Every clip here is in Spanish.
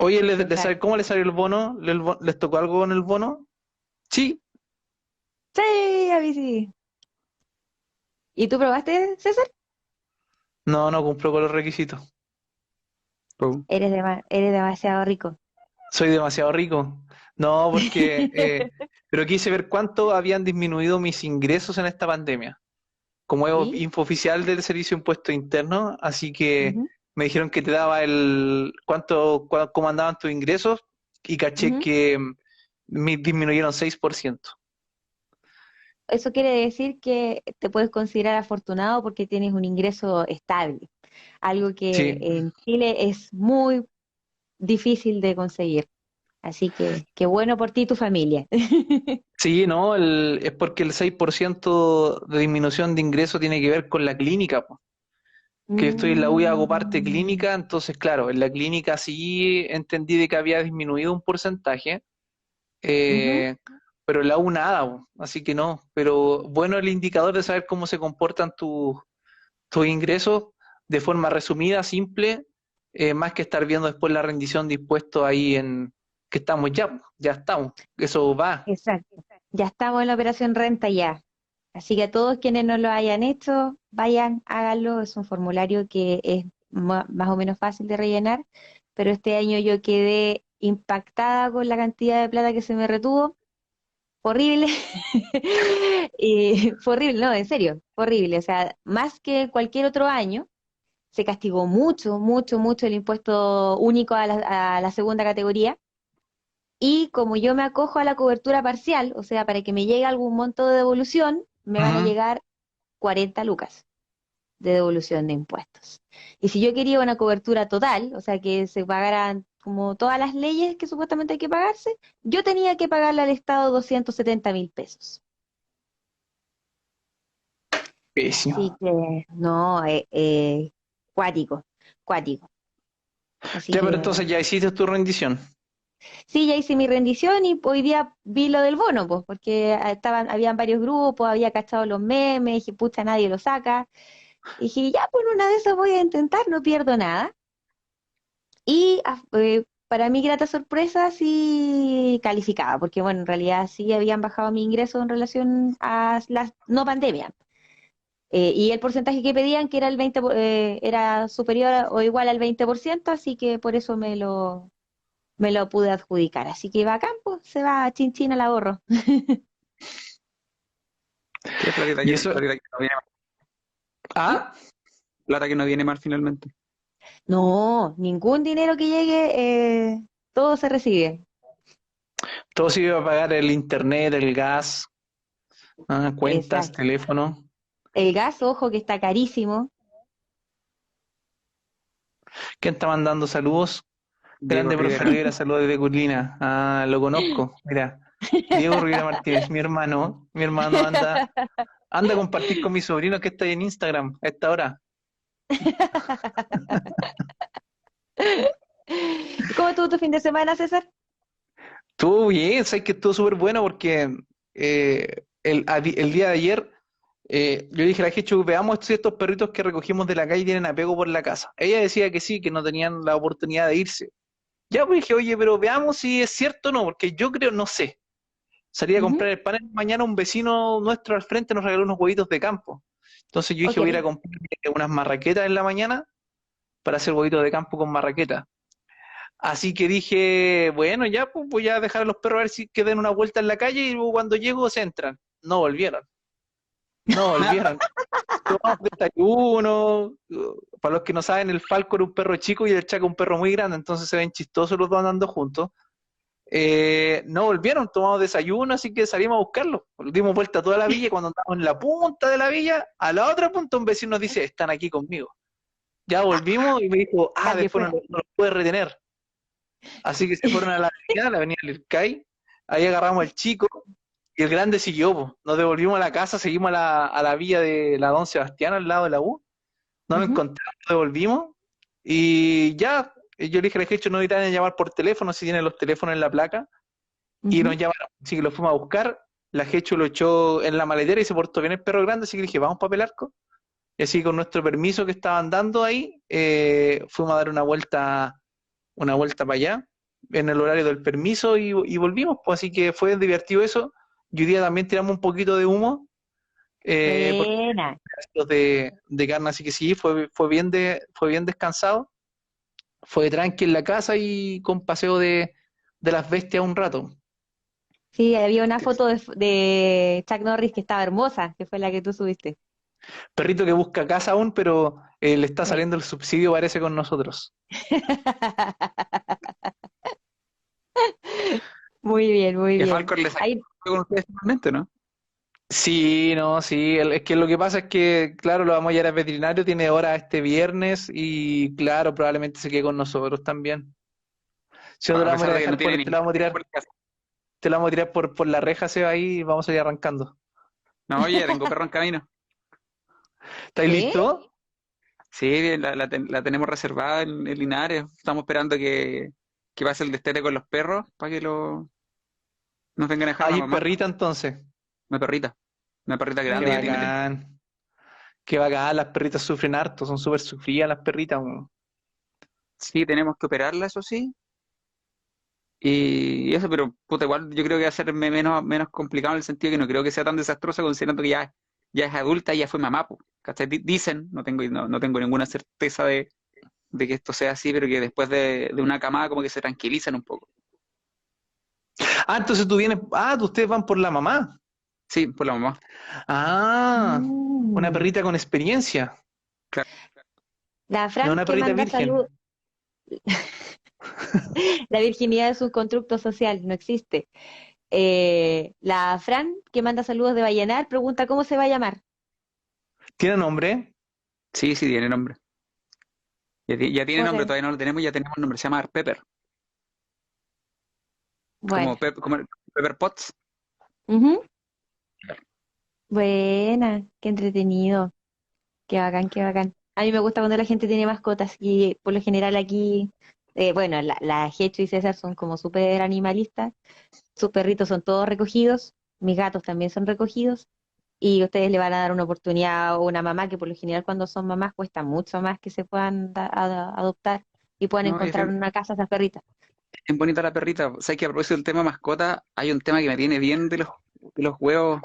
Oye, Total. ¿cómo le salió el bono? ¿Les tocó algo con el bono? Sí. Sí, a mí sí. ¿Y tú probaste, César? No, no cumplo con los requisitos. Oh. Eres demasiado rico. Soy demasiado rico. No, porque... pero quise ver cuánto habían disminuido mis ingresos en esta pandemia. Como es ¿Sí? info oficial del Servicio de Impuestos Internos, así que Ujú, me dijeron que te daba cómo andaban tus ingresos y caché ujú. que me disminuyeron 6%. Eso quiere decir que te puedes considerar afortunado porque tienes un ingreso estable, algo que Sí, en Chile es muy difícil de conseguir. Así que qué bueno por ti y tu familia. sí, no, es porque el 6% de disminución de ingreso tiene que ver con la clínica, po. Que estoy en la U y hago parte Mm, clínica, entonces claro, en la clínica sí entendí de que había disminuido un porcentaje, ujú. eh, pero en la U nada, po. Así que no, pero bueno el indicador de saber cómo se comportan tus ingresos de forma resumida, simple, más que estar viendo después la rendición de impuestos ahí en que estamos ya estamos, eso va. Exacto. Ya estamos en la operación renta ya. Así que a todos quienes no lo hayan hecho, vayan, háganlo. Es un formulario que es más o menos fácil de rellenar, pero este año yo quedé impactada con la cantidad de plata que se me retuvo. Fue horrible. Y fue horrible, no, en serio, fue horrible. O sea, más que cualquier otro año, se castigó mucho, mucho, mucho el impuesto único a la segunda categoría. Y como yo me acojo a la cobertura parcial, o sea, para que me llegue algún monto de devolución, me van a Ujú. llegar 40 lucas de devolución de impuestos. Y si yo quería una cobertura total, o sea, que se pagaran como todas las leyes que supuestamente hay que pagarse, yo tenía que pagarle al Estado 270.000 pesos. Así Pésimo. que, no, cuático, cuático. Así Ya, pero que, entonces ya hiciste tu rendición. sí, ya hice mi rendición y hoy día vi lo del bono, pues, porque habían varios grupos, había cachado los memes, dije, pucha, nadie lo saca. Y dije, ya, por una de esas voy a intentar, no pierdo nada. Y para mí, grata sorpresa, sí calificaba, porque bueno, en realidad sí habían bajado mi ingreso en relación a la no pandemia. Y el porcentaje que pedían, que era el 20, era superior o igual al 20%, así que por eso me lo pude adjudicar. Así que va a campo, se va chin chin al ahorro. Qué Y eso, platita que no viene mal. ¿Mm? ah, Plata que no viene mal finalmente. No, ningún dinero que llegue, todo se recibe. todo se iba a pagar el internet, el gas, cuentas, Exacto. teléfono. El gas, ojo, que está carísimo. ¿Quién está mandando saludos? Diego Grande profe Rivera. Rivera, saludos desde Curlina. Ah, lo conozco, mira. Diego Rivera Martínez, mi hermano anda a compartir con mi sobrino que está ahí en Instagram a esta hora. ¿Y cómo estuvo tu fin de semana, César? Estuvo bien, sabes que estuvo súper bueno porque el día de ayer yo le dije a la Jechu, veamos si estos perritos que recogimos de la calle tienen apego por la casa. Ella decía que sí, que no tenían la oportunidad de irse. Ya pues dije, oye, pero veamos si es cierto o no, porque yo creo, no sé. Salí a Ujú. comprar el panel mañana, un vecino nuestro al frente nos regaló unos huevitos de campo. Entonces yo Oh, dije, qué voy a ir a rico. comprar unas marraquetas en la mañana para hacer huevitos de campo con marraqueta. Así que dije, bueno, ya pues voy a dejar a los perros a ver si que den una vuelta en la calle y luego cuando llego se entran. No volvieron, no volvieron. Tomamos desayuno. Para los que no saben, el Falco era un perro chico y el Chaco un perro muy grande, entonces se ven chistosos los dos andando juntos. No volvieron, tomamos desayuno, así que salimos a buscarlo. Dimos vuelta a toda la villa y cuando andamos en la punta de la villa, a la otra punta un vecino nos dice, están aquí conmigo. Ya volvimos y me dijo, Para que después fuera. no los puede retener. Así que se fueron a la avenida Lircay, ahí agarramos al chico y el grande siguió, po. Nos devolvimos a la casa, seguimos a la villa de la Don Sebastián al lado de la U, no lo Ujú, encontramos, nos devolvimos y ya, yo le dije al jecho no irán a llamar por teléfono si tienen los teléfonos en la placa y nos ujú. llamaron, así que lo fuimos a buscar, la jecho lo echó en la maletera y se portó bien el perro grande, así que le dije, vamos para Pelarco, y así con nuestro permiso que estaban dando ahí, fuimos a dar una vuelta para allá. en el horario del permiso y volvimos, pues así que fue divertido eso. Y hoy día también tiramos un poquito de humo, por Buena. los de carne, así que sí, fue bien descansado. Fue tranqui en la casa y con paseo de las bestias un rato. Sí, había una foto de Chuck Norris que estaba hermosa, que fue la que tú subiste. Perrito que busca casa aún, pero le está Sí. saliendo el subsidio, parece, con nosotros. Muy bien, muy Y a bien. Falcor le saqué Ahí, con ustedes normalmente, ¿no? Sí, no, sí, es que lo que pasa es que, claro, lo vamos a llevar al veterinario, tiene hora este viernes y, claro, probablemente se quede con nosotros también. Si no te A lo vamos a ir pesar a de que no dejar tiene te lo ningún vamos a tirar, tiempo en casa. te lo vamos a tirar por la reja, se va ahí y vamos a ir arrancando. No, oye, ya tengo perro en camino. ¿Estáis ¿sí? listos? Sí, la tenemos reservada en Linares. Estamos esperando que pase el destete con los perros para que nos vengan a dejar la Ahí mamá. perrita entonces. Una perrita. Una perrita Qué Muy grande que bien. tiene. bacán. Qué bacán, las perritas sufren harto, son súper sufridas las perritas, weón. Sí, tenemos que operarla, eso sí. Y eso, pero puta, igual yo creo que va a ser menos complicado en el sentido que no creo que sea tan desastroso considerando que ya es adulta y ya fue mamá, po, ¿cachai? Dicen, no tengo ninguna certeza de que esto sea así, pero que después de una camada como que se tranquilizan un poco. Ah, entonces tú vienes, ustedes van por la mamá. Sí, por la mamá. Ah, una Mm. perrita con experiencia, Claro. La no Fran una que perrita manda virgen. salud, la virginidad es un constructo social, no existe. La Fran que manda saludos de Vallenar pregunta cómo se va a llamar. ¿Tiene nombre? Sí, sí, tiene nombre. Ya tiene ¿Cómo nombre, se- todavía no lo tenemos, ya tenemos nombre, se llama Pepper, Bueno, como el Pepper Potts. ujú. Buena, qué entretenido, qué bacán, qué bacán. A mí me gusta cuando la gente tiene mascotas y por lo general aquí, bueno, la Hecho y César son como súper animalistas, sus perritos son todos recogidos, mis gatos también son recogidos y ustedes le van a dar una oportunidad a una mamá que por lo general cuando son mamás cuesta mucho más que se puedan adoptar y puedan No, encontrar en una casa esas perritas. es bonita la perrita. O sea, que a propósito del tema mascota, hay un tema que me tiene bien de los huevos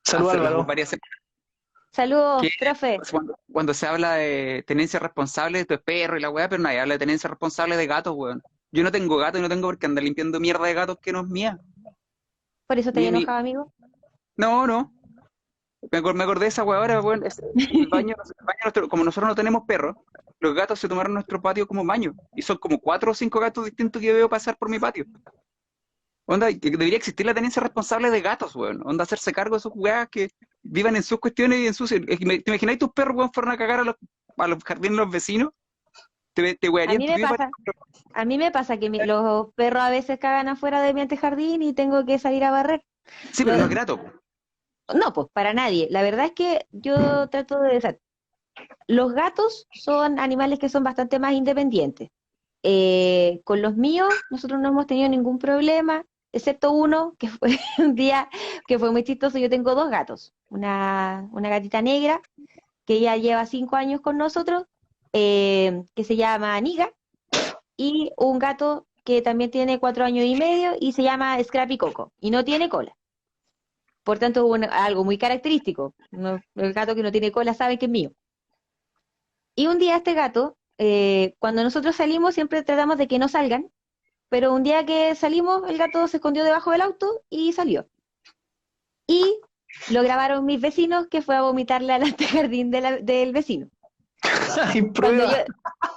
Salud hace las Álvaro. varias semanas, que Saludos, profe. es cuando se habla de tenencia responsable de tu perro y la weá, pero nadie habla de tenencia responsable de gatos, weón. Yo no tengo gato y no tengo por qué andar limpiando mierda de gatos que no es mía. Por eso estoy Mi, mi- enojado, amigo. no, no. Me acordé de esa weá ahora, weón. El baño como nosotros no tenemos perros, los gatos se tomaron nuestro patio como baño. Y son como 4 o 5 gatos distintos que veo pasar por mi patio. Onda, que debería existir la tenencia responsable de gatos, weón. Onda, hacerse cargo de esos weas que vivan en sus cuestiones y en sus... ¿Te imagináis tus perros, weón, fueron a cagar a los jardines de los vecinos? Te A wearían mí tu me vida para... pasa, a mí me pasa que los perros a veces cagan afuera de mi antejardín y tengo que salir a barrer. Sí, pero no es Lo- grato, po. no, pues para nadie. La verdad es que yo trato de... o sea, los gatos son animales que son bastante más independientes. Con los míos, nosotros no hemos tenido ningún problema, excepto uno que fue un día que fue muy chistoso. Yo tengo dos gatos, una gatita negra que ya lleva 5 años con nosotros, que se llama Niga, y un gato que también tiene 4 años y medio y se llama Scrappy Coco, y no tiene cola. Por tanto, algo muy característico. El gato que no tiene cola sabe que es mío. Y un día este gato, cuando nosotros salimos, siempre tratamos de que no salgan, pero un día que salimos, el gato se escondió debajo del auto y salió. Y lo grabaron mis vecinos, que fue a vomitarle al antejardín del vecino. Hay Cuando yo, prueba.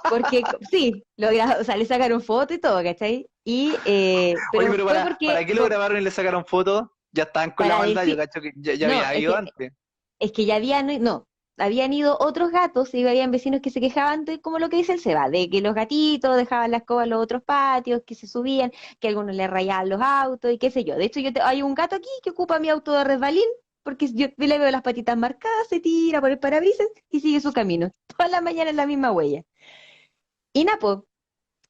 porque sí, o sea, le sacaron foto y todo, ¿cachai? Oye, Pero pero fue ¿para qué lo grabaron y le sacaron fotos? Ya estaban con la para maldad, yo decir, cacho que ya no, había ido antes. es que ya habían, no, habían ido otros gatos y habían vecinos que se quejaban de, como lo que dice el Seba, de que los gatitos dejaban la escoba en los otros patios, que se subían, que algunos le rayaban los autos y qué sé yo. De hecho, hay un gato aquí que ocupa mi auto de resbalín, porque yo le veo las patitas marcadas, se tira por el parabrisas y sigue su camino. Toda la mañana en la misma huella. Y Napo,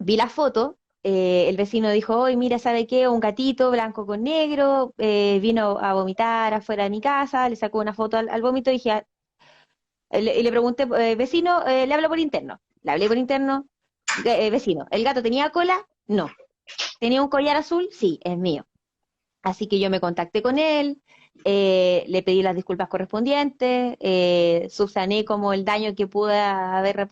vi la foto, el vecino dijo, oye, mira, ¿sabe qué? Un gatito blanco con negro, vino a vomitar afuera de mi casa, le sacó una foto al vómito y dije, y le pregunté, vecino, le hablo por interno. Le hablé por interno, vecino, ¿el gato tenía cola? No. ¿Tenía un collar azul? Sí, es mío. Así que yo me contacté con él, le pedí las disculpas correspondientes, subsané como el daño que pude haber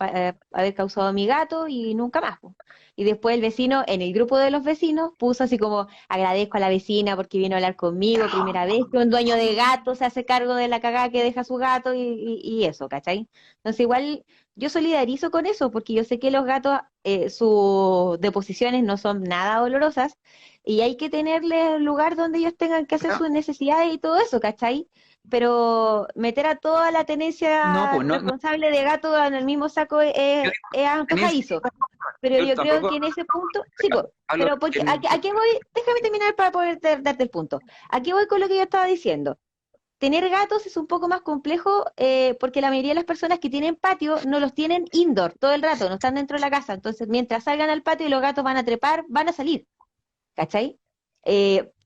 causado a mi gato y nunca más, po. Y después el vecino, en el grupo de los vecinos, puso así como, agradezco a la vecina porque vino a hablar conmigo, primera vez que un dueño de gato se hace cargo de la cagada que deja su gato y eso, ¿cachai? Entonces igual yo solidarizo con eso porque yo sé que los gatos, sus deposiciones no son nada dolorosas y hay que tenerles lugar donde ellos tengan que hacer No, sus necesidades y todo eso, ¿cachai? Pero meter a toda la no, tenencia pues no, responsable de gato en el mismo saco yo es digo tenencia, antojadizo. Pero yo yo creo tampoco que en ese punto, sí, po, hablo pero porque, en, ¿a qué voy? Déjame terminar para poder darte el punto. Aquí voy con lo que yo estaba diciendo. Tener gatos es un poco más complejo porque la mayoría de las personas que tienen patio no los tienen indoor todo el rato, no están dentro de la casa. Entonces, mientras salgan al patio y los gatos van a trepar, van a salir. ¿Cachai?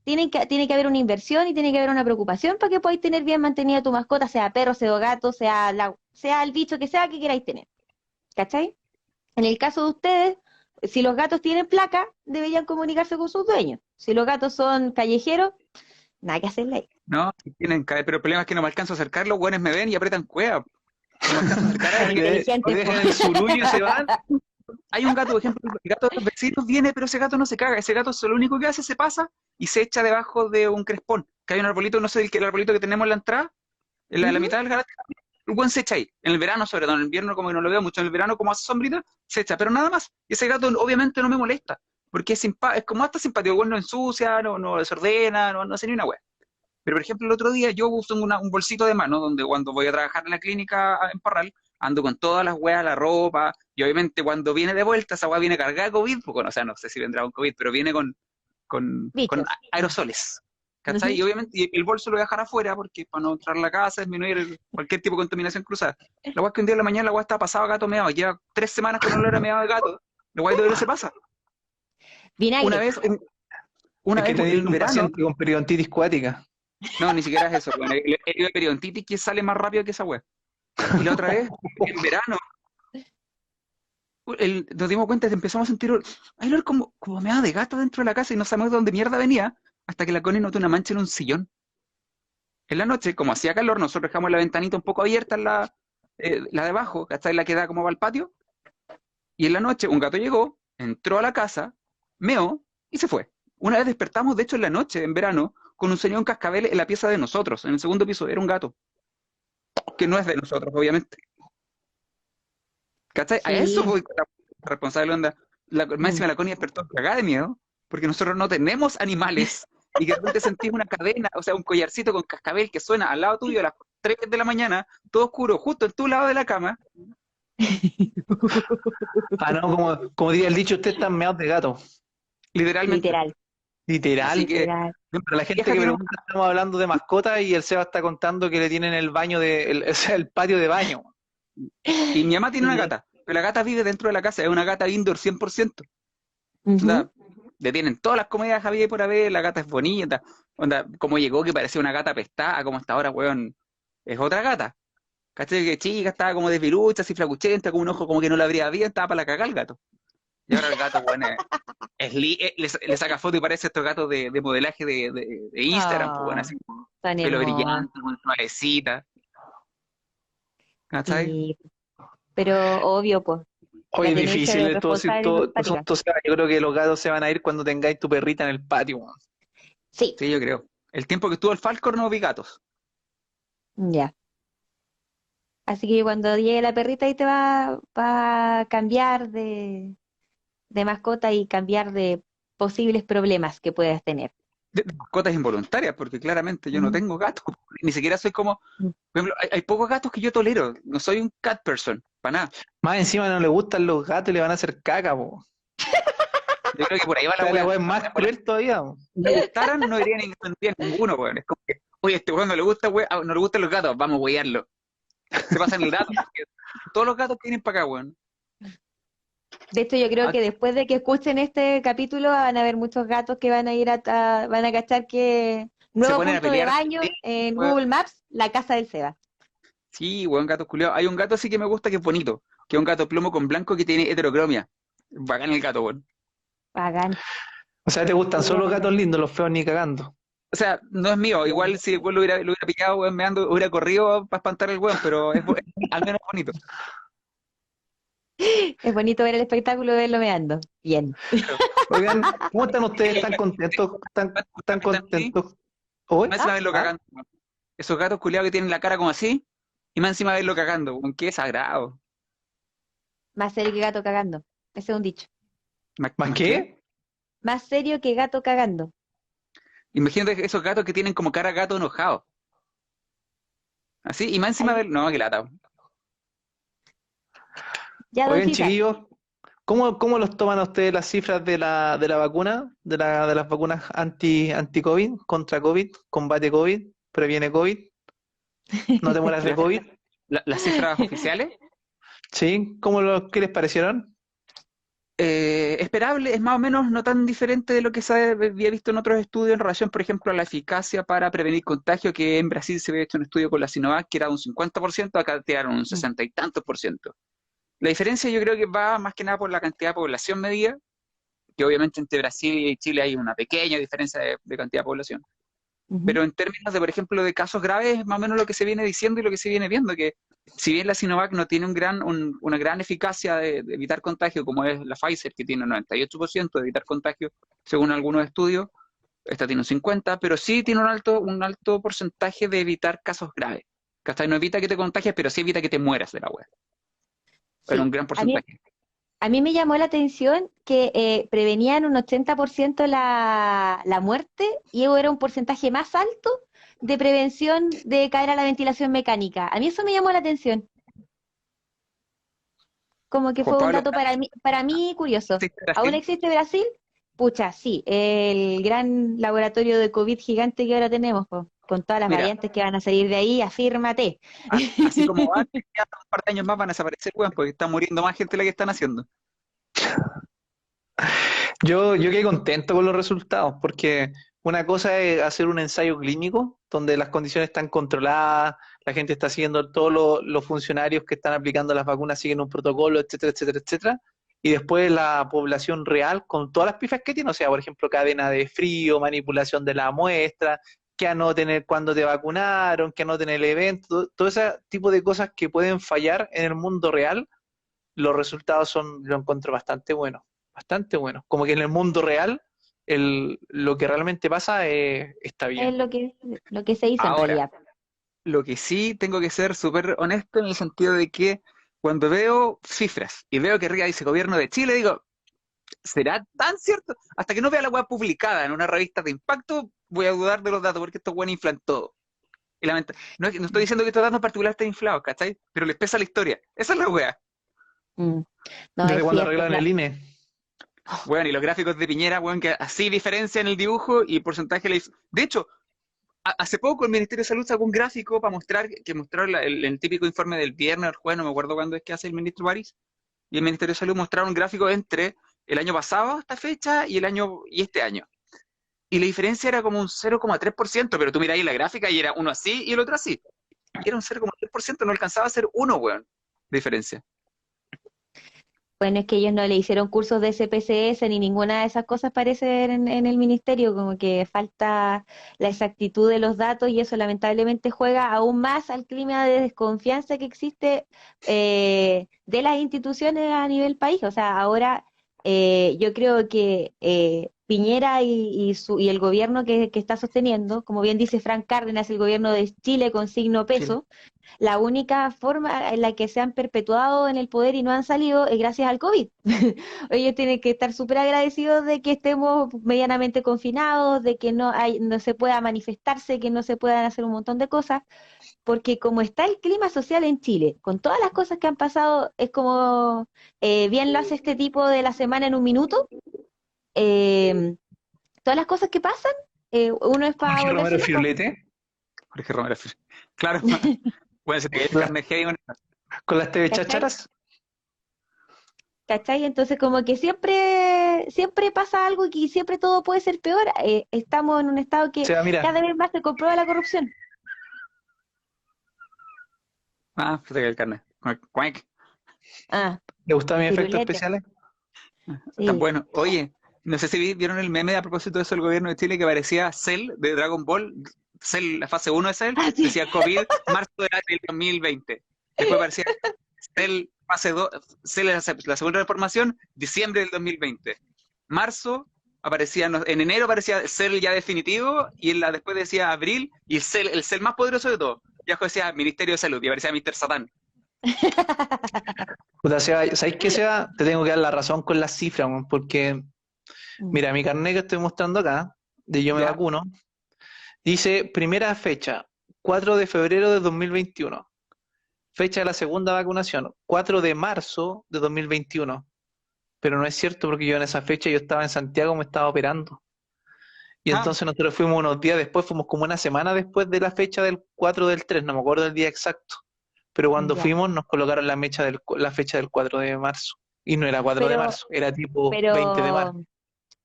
Tiene que haber una inversión y tiene que haber una preocupación para que podáis tener bien mantenida tu mascota, sea perro, sea gato, sea el bicho que sea que queráis tener. ¿Cachai? En el caso de ustedes, si los gatos tienen placa, deberían comunicarse con sus dueños. Si los gatos son callejeros, nada que hacerle ahí. no, sí tienen pero el problema es que no me alcanzo a acercar, los buenos me ven y apretan cueva. No me alcanzo a acercar a Son ellos. inteligentes, Que po. dejan el surullo y se van. Hay un gato, por ejemplo, el gato de los vecinos viene, pero ese gato no se caga. Ese gato lo único que hace, se pasa y se echa debajo de un crespón. Que hay un arbolito, no sé, el arbolito que tenemos en la entrada, en la Ujú. mitad del garaje. El buen se echa ahí. En el verano, sobre todo, en el invierno, como que no lo veo mucho, en el verano, como hace sombrita, se echa, pero nada más. Y ese gato obviamente no me molesta, porque es como hasta simpático, el buen no ensucia, no desordena, no hace ni una wea. Pero, por ejemplo, el otro día yo uso un bolsito de mano donde cuando voy a trabajar en la clínica en Parral, ando con todas las weas, la ropa, y obviamente cuando viene de vuelta, esa wea viene cargada de COVID, porque, o sea, no sé si vendrá con COVID, pero viene con Bichos. aerosoles. ¿Cachai? Ujú. Y obviamente el bolso lo voy a dejar afuera porque para no entrar a la casa, disminuir cualquier tipo de contaminación cruzada. La wea es que un día en la mañana la wea estaba pasada gato meado, lleva 3 semanas con olor a meado de gato, la wea de se pasa. Una Vinagre. vez, en, Es una que vez tenían en un verano, paciente con periodontitis cuática. no, ni siquiera es eso, bueno, el de periodontitis que sale más rápido que esa wea. Y la otra vez, en verano, nos dimos cuenta que empezamos a sentir hay olor como meado de gato dentro de la casa y no sabemos de dónde mierda venía, hasta que la Connie notó una mancha en un sillón. En la noche, como hacía calor, nosotros dejamos la ventanita un poco abierta, la de abajo, ¿cachai? La que da como va al patio, y en la noche un gato llegó, entró a la casa, meó y se fue. Una vez despertamos, de hecho en la noche, en verano, con un señor en cascabel en la pieza de nosotros, en el segundo piso, era un gato, que no es de nosotros, obviamente. ¿Cachai? A eso Sí. fue la responsable onda. Más Mm. encima la Connie despertó cagada de miedo, porque nosotros no tenemos animales, y que de repente sentís una cadena, o sea, un collarcito con cascabel que suena al lado tuyo a las 3 de la mañana, todo oscuro, justo en tu lado de la cama, Ah, no, como diría el dicho, usted está meados de gato. literalmente. Literal, Así Literal. que, literal. Para la gente vieja que tiene un... pregunta, estamos hablando de mascotas y el Seba está contando que le tienen el baño o sea, el patio de baño. Y mi mamá tiene una Sí. gata, pero la gata vive dentro de la casa, es una gata indoor 100%. Ujú. Onda, le tienen todas las comidas Javier por haber, la gata es bonita. Onda, como llegó que parecía una gata apestada, como hasta ahora, weón, es otra gata. ¿Cachai? Que chica, estaba como desvilucha, así flacuchenta, con un ojo como que no la abría bien, estaba para la cagar el gato. Y ahora el gato, weón, le saca foto y parece estos gatos de modelaje de Instagram, pues, weón, Ah, así, tan pelo hermoso. brillante, con suavecita. ¿Cachai? Sí, pero obvio, pues, Hoy la es tenencia difícil de todo, responsable todo es este empática. asunto, Seba. Yo creo que los gatos se van a ir cuando tengáis tu perrita en el patio, weón. Sí, Sí, yo creo. El tiempo que estuvo el Falcor no vi gatos. ya. Así que cuando llegue la perrita ahí te va a cambiar de mascota y cambiar de posibles problemas que puedas tener. De mascotas involuntarias, porque claramente yo no Mm. tengo gatos. Ni siquiera soy como, Mm. por ejemplo, hay pocos gatos que yo tolero. No soy un cat person, para nada. Más encima no le gustan los gatos y le van a hacer caca, po. Yo creo que por ahí va O la sea, la wea. weá es más cruel todavía, po. Si me gustaran, no iría ninguno, weón. Es como que, oye, este weón no le gusta, weón, no le gustan los gatos, vamos a weyarlo. Se pasan el gato, porque todos los gatos vienen para acá, weón. De hecho, yo creo Ah, que después de que escuchen este capítulo van a haber muchos gatos que van a ir van a cachar que se nuevo ponen a punto de pelear. baño Sí, en weón. Google Maps, la casa del Seba. Sí, weón, gatos culiados. Hay un gato sí que me gusta que es bonito, que es un gato plomo con blanco que tiene heterocromia. Bacán el gato, weón. Hagan. O sea, ¿te gustan solo los gatos lindos, los feos ni cagando? O sea, no es mío. Igual si el weón lo hubiera pillado, weón, meando, hubiera corrido para espantar al weón, pero al menos bonito. Es bonito ver el espectáculo de él meando. Bien. Claro. Oigan, ¿cómo están ustedes tan Oye, contentos? Tan están así, contentos hoy? más encima verlo ¿Ah? cagando. Esos gatos culiados que tienen la cara como así, y más encima verlo cagando. Weón, qué sagrado. Más serio que gato cagando. Ese es un dicho. ¿Más, ¿Más más qué? qué? Más serio que gato cagando. Imagínate esos gatos que tienen como cara de gato enojado. Así, y más encima Ahí. verlo. No, qué lata. Ya, don Oigan, César. chiquillos, ¿cómo los toman a ustedes las cifras de la vacuna, de las vacunas anti-COVID, contra COVID, combate COVID, previene COVID, no te mueras de Las, COVID? las cifras oficiales. ¿Sí? ¿Qué les parecieron? Esperable, es más o menos no tan diferente de lo que se había visto en otros estudios en relación, por ejemplo, a la eficacia para prevenir contagio, que en Brasil se había hecho un estudio con la Sinovac que era un 50%, acá tiraron un Mm. 60 y tantos por ciento. La diferencia yo creo que va más que nada por la cantidad de población medida, que obviamente entre Brasil y Chile hay una pequeña diferencia de cantidad de población. Ujú. Pero en términos de, por ejemplo, de casos graves, es más o menos lo que se viene diciendo y lo que se viene viendo, que si bien la Sinovac no tiene una gran eficacia de evitar contagio, como es la Pfizer, que tiene un 98% de evitar contagio, según algunos estudios, esta tiene un 50%, pero sí tiene un alto porcentaje de evitar casos graves. Que hasta no evita que te contagies, pero sí evita que te mueras de la web. Era un Sí. gran A mí, porcentaje. a mí me llamó la atención que prevenían un 80% la muerte y era un porcentaje más alto de prevención de caer a la ventilación mecánica. A mí eso me llamó la atención. Como que Juan fue un Pablo, dato para mí curioso. ¿existe ¿Aún Brasil? existe Brasil? Pucha, sí, el gran laboratorio de COVID gigante que ahora tenemos, po, con todas las Mira, variantes que van a salir de ahí, afírmate. así como va, ya un par de años más van a desaparecer, weón, porque está muriendo más gente de la que están haciendo. Yo quedé contento con los resultados, porque una cosa es hacer un ensayo clínico donde las condiciones están controladas, la gente está siguiendo, todos los funcionarios que están aplicando las vacunas siguen un protocolo, etcétera, etcétera, etcétera. Y después la población real con todas las pifas que tiene, o sea, por ejemplo, cadena de frío, manipulación de la muestra, que anoten cuándo te vacunaron, que anoten el evento, todo ese tipo de cosas que pueden fallar en el mundo real, los resultados lo encuentro bastante buenos, bastante buenos. Como que en el mundo real, lo que realmente pasa está Es bien. lo que se hizo en Ahora, realidad. lo que sí tengo que ser súper honesto en el sentido de que cuando veo cifras y veo que arriba dice gobierno de Chile, digo, ¿será tan cierto? Hasta que no vea la web publicada en una revista de impacto, voy a dudar de los datos porque estos weones inflan todo. Y no, no estoy diciendo que estos datos en particular estén inflados, ¿cachai? Pero les pesa la historia. Esa es la wea. Mm. No, Desde es cuando cierto. arreglaron el INE. Weón, y los gráficos de Piñera, weón, que así diferencian el dibujo y porcentaje. De hecho, hace poco el Ministerio de Salud sacó un gráfico para mostrar, que mostró el típico informe del viernes o el jueves, no me acuerdo cuándo es que hace el ministro París, y el Ministerio de Salud mostraron un gráfico entre el año pasado, esta fecha, y este año. Y la diferencia era como un 0,3%, pero tú miras ahí la gráfica y era uno así y el otro así. Y era un 0,3%, no alcanzaba a ser uno, weón, de diferencia. Bueno, es que ellos no le hicieron cursos de SPSS ni ninguna de esas cosas parece en el ministerio, como que falta la exactitud de los datos y eso lamentablemente juega aún más al clima de desconfianza que existe de las instituciones a nivel país. O sea, ahora yo creo que Piñera y el gobierno que está sosteniendo, como bien dice Frank Cárdenas, el gobierno de Chile con signo Chile. peso, la única forma en la que se han perpetuado en el poder y no han salido es gracias al COVID. Ellos tienen que estar súper agradecidos de que estemos medianamente confinados, de que no se pueda manifestarse, que no se puedan hacer un montón de cosas, porque como está el clima social en Chile, con todas las cosas que han pasado, es como bien lo hace este tipo de La Semana en un Minuto, eh, todas las cosas que pasan, uno es para Jorge volverse Romero loco. Firulete, Jorge Romero. Claro, bueno, se te cae el con las, carnet heavy, bueno. con las TV ¿Cachai? chacharas. ¿Cachai? Entonces como que siempre pasa algo y que siempre todo puede ser peor. Estamos en un estado O que sea, mira, cada vez más se comprueba la corrupción. Se te cae el carnet. Cuac. Ah, ¿le gustan mis efectos pirulete, especiales? Tan sí. bueno. Oye, No sé si vieron el meme a propósito de eso del gobierno de Chile que parecía Cell de Dragon Ball, Cell, la fase 1 de Cell, Ah, sí. decía COVID, marzo del 2020. Después parecía Cell, fase 2, Cell la segunda transformación, diciembre del 2020. Marzo aparecía, en enero aparecía Cell ya definitivo, y después decía abril, y el Cell más poderoso de todo. Y abajo decía Ministerio de Salud, y aparecía Mr. Satan. Puta, Seba, ¿sabéis qué, Seba? Te tengo que dar la razón con las cifras, weón, porque, mira, mi carnet que estoy mostrando acá, de yo me ¿Ya? vacuno, dice primera fecha, 4 de febrero de 2021. Fecha de la segunda vacunación, 4 de marzo de 2021. Pero no es cierto porque yo en esa fecha yo estaba en Santiago, me estaba operando. Y Ah, entonces nosotros fuimos unos días después, fuimos como una semana después de la fecha del 4 del 3, no me acuerdo del día exacto. Pero cuando Ya. fuimos nos colocaron la fecha del 4 de marzo. Y no era 4 de Pero, marzo, era tipo 20 de marzo. pero,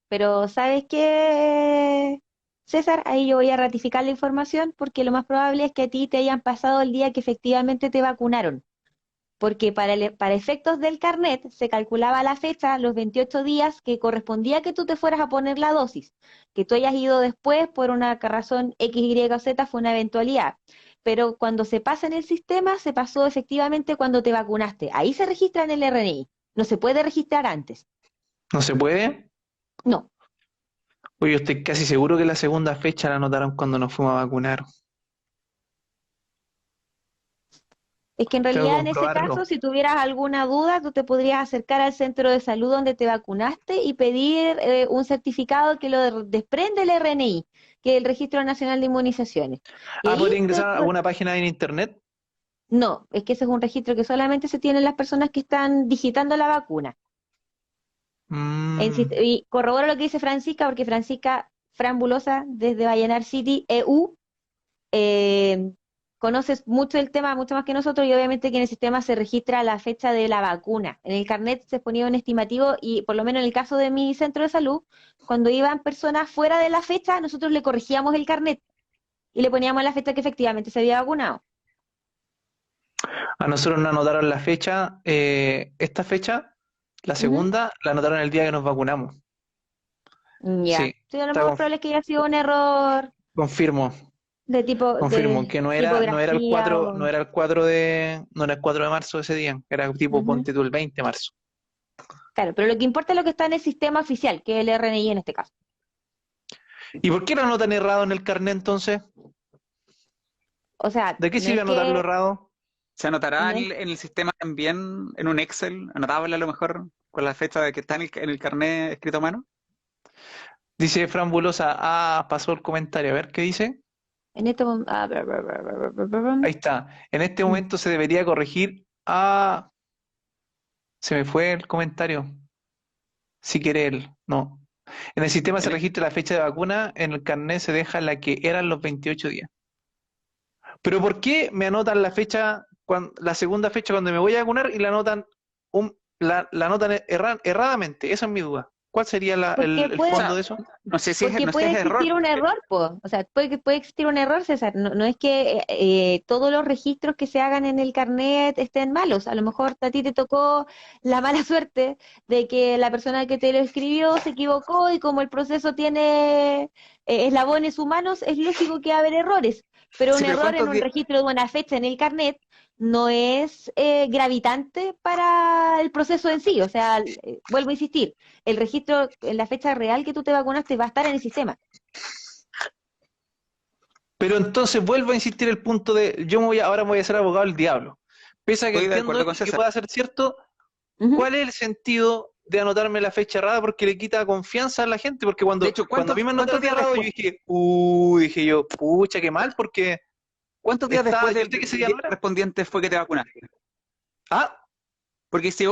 pero, ¿sabes qué, César? Ahí yo voy a ratificar la información porque lo más probable es que a ti te hayan pasado el día que efectivamente te vacunaron. Porque para efectos del carnet se calculaba la fecha, los 28 días que correspondía que tú te fueras a poner la dosis. Que tú hayas ido después por una razón X, Y o Z fue una eventualidad. Pero cuando se pasa en el sistema, se pasó efectivamente cuando te vacunaste. Ahí se registra en el RNI. No se puede registrar antes. ¿No se puede? No. Pues yo estoy casi seguro que la segunda fecha la anotaron cuando nos fuimos a vacunar. Es que en Tengo que realidad en ese comprobarlo. caso, si tuvieras alguna duda, tú te podrías acercar al centro de salud donde te vacunaste y pedir un certificado que lo desprende el RNI, que es el Registro Nacional de Inmunizaciones. Y Ah, ahí, ¿podría ingresar a alguna página en internet? no, es que ese es un registro que solamente se tienen las personas que están digitando la vacuna. Mm. Y corroboro lo que dice Francisca, porque Francisca Frambulosa, desde Vallenar City, EU, eh, conoces mucho el tema, mucho más que nosotros, y obviamente que en el sistema se registra la fecha de la vacuna. En el carnet se ponía un estimativo y por lo menos en el caso de mi centro de salud, cuando iban personas fuera de la fecha, nosotros le corregíamos el carnet y le poníamos la fecha que efectivamente se había vacunado. A nosotros nos anotaron la fecha, esta fecha, la Ujú. segunda, la anotaron el día que nos vacunamos. Ya. Sí, Sí, a lo está más probable es que haya sido un error confirmo, de tipo confirmo de que no era el tipografía 4, o... no era el 4 de marzo ese día, era tipo Ujú. ponte tú el 20 de marzo. Claro, pero lo que importa es lo que está en el sistema oficial, que es el RNI en este caso. ¿Y por qué lo anotan errado en el carnet entonces? O sea, ¿De qué no sirve es anotarlo que... errado? ¿se anotará No en es el sistema también, en un Excel, anotable a lo mejor, con la fecha de que está en el carnet escrito a mano? Dice Fran Bulosa, pasó el comentario, a ver qué dice. en este momento... Ahí está. En este Mm. momento se debería corregir. Se me fue el comentario. Si quiere él, no. En el sistema se En- registra la fecha de vacuna, en el carnet se deja la que eran los 28 días. Pero ¿por qué me anotan la fecha, la segunda fecha cuando me voy a vacunar y la anotan, la anotan erradamente? Esa es mi duda. ¿Cuál sería Porque el o puede, fondo sea, de eso? no sé si es, porque no sé puede si es error. existir un error, po. O sea, puede existir un error, César. No, no es que todos los registros que se hagan en el carnet estén malos. A lo mejor a ti te tocó la mala suerte de que la persona que te lo escribió se equivocó y como el proceso tiene eslabones humanos, es lógico que va a haber errores. Pero un Sí, pero error en ¿cuántos un días? registro de una fecha en el carnet no es gravitante para el proceso en sí. O sea, vuelvo a insistir, el registro en la fecha real que tú te vacunaste va a estar en el sistema. Pero entonces vuelvo a insistir el punto de, ahora voy a ser abogado del diablo. Pese a que Estoy de entiendo acuerdo con esto y que César. pueda ser cierto, Ujú. ¿cuál es el sentido de anotarme la fecha errada? Porque le quita confianza a la gente, porque De cuando, hecho, cuando a mí me ¿cuántos anotaron días errado, yo después? dije, dije yo, pucha, qué mal, porque ¿Cuántos días después yo del, sé que ese del día día no era. correspondiente fue que te vacunaste? Ah, Porque si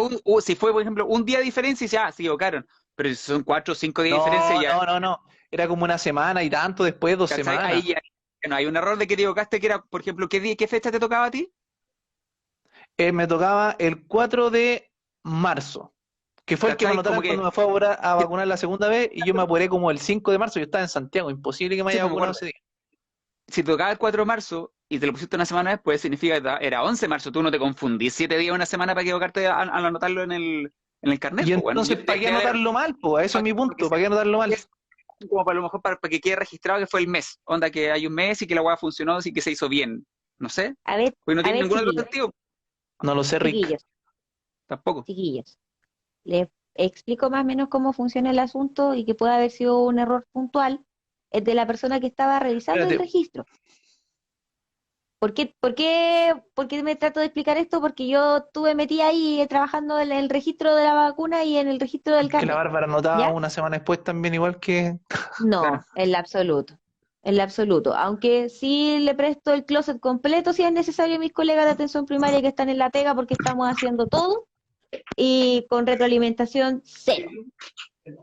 fue, por ejemplo, un día de diferencia, ya se equivocaron. Pero si son 4 o 5 días de diferencia, no, ya, no, no, no. Era como una semana y tanto después, 2 semanas. ¿cachai? Ahí ya no hay un error de que te equivocaste, que era, por ejemplo, ¿qué fecha te tocaba a ti? Me tocaba el 4 de marzo, que fue el que me ¿Cachai? Como anotaron que, cuando me fue a vacunar la segunda vez y yo me apuré como el 5 de marzo, yo estaba en Santiago, imposible que me sí, haya pues me vacunado acuerdo. ese día. Si te tocaba el 4 de marzo y te lo pusiste una semana después, significa que era 11 de marzo. Tú no te confundís 7 días, una semana para equivocarte al anotarlo en el carnet, Y pues, bueno. entonces, ¿para qué anotarlo mal? Pues eso es mi punto, ¿para qué anotarlo mal? Como para lo mejor para que quede registrado que fue el mes. Onda que hay un mes y que la weá funcionó, así que se hizo bien. No sé. Pues no A tiene ver, ningún otro chiquillos, sentido. No lo sé, Rick. chiquillos, Tampoco. chiquillos. Les explico más o menos cómo funciona el asunto y que puede haber sido un error puntual, es de la persona que estaba revisando el Espérate, registro. ¿Por qué me trato de explicar esto? Porque yo estuve metida ahí trabajando en el registro de la vacuna y en el registro del que la carnet, Bárbara anotaba ¿ya? una semana después también, igual que... Claro. No, en lo absoluto, en lo absoluto. Aunque sí le presto el closet completo si es necesario a mis colegas de atención primaria que están en la pega porque estamos haciendo todo y con retroalimentación cero.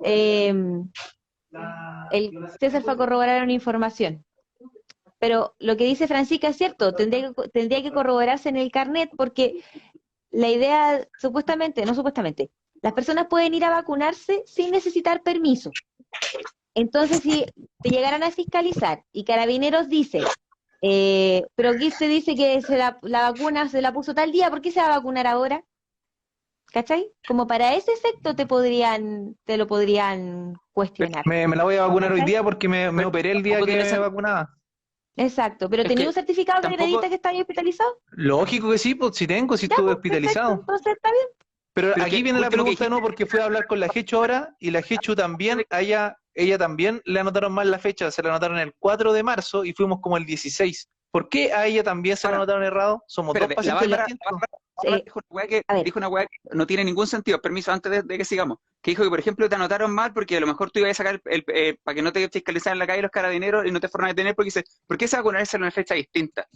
Eh, el César fue a corroborar una información. Pero lo que dice Francisca es cierto, tendría que corroborarse en el carnet porque la idea, supuestamente, no supuestamente, las personas pueden ir a vacunarse sin necesitar permiso. Entonces, si te llegaran a fiscalizar y Carabineros dice, pero aquí se dice que la vacuna se la puso tal día, ¿por qué se va a vacunar ahora? ¿Cachai? Como para ese efecto te lo podrían cuestionar. Me la voy a vacunar hoy ¿Cachai? día porque me operé el día Tampoco que tiene me vacunaba. Exacto, pero Es ¿tenía un que certificado que tampoco, acredita que está ahí hospitalizado? Lógico que sí, pues si tengo, si Ya, estuve pues, perfecto, hospitalizado. entonces está bien. Pero pero es aquí que viene la justo lo que pregunta, dijiste, no, porque fui a hablar con la Jechu ahora y la Jechu también, ella también le anotaron mal la fecha, se la anotaron el 4 de marzo y fuimos como el 16. ¿Por qué a ella también se la Bárbara, anotaron errado? Somos dos espérate, pacientes la distintos. Bárbara Eh, a ver, dijo una weá que no tiene ningún sentido. Permiso, antes de que sigamos. Que dijo que, por ejemplo, te anotaron mal porque a lo mejor tú ibas a sacar para que no te fiscalizaran en la calle los carabineros y no te fueran a detener porque dice, ¿por qué se va a vacunarse en una fecha distinta?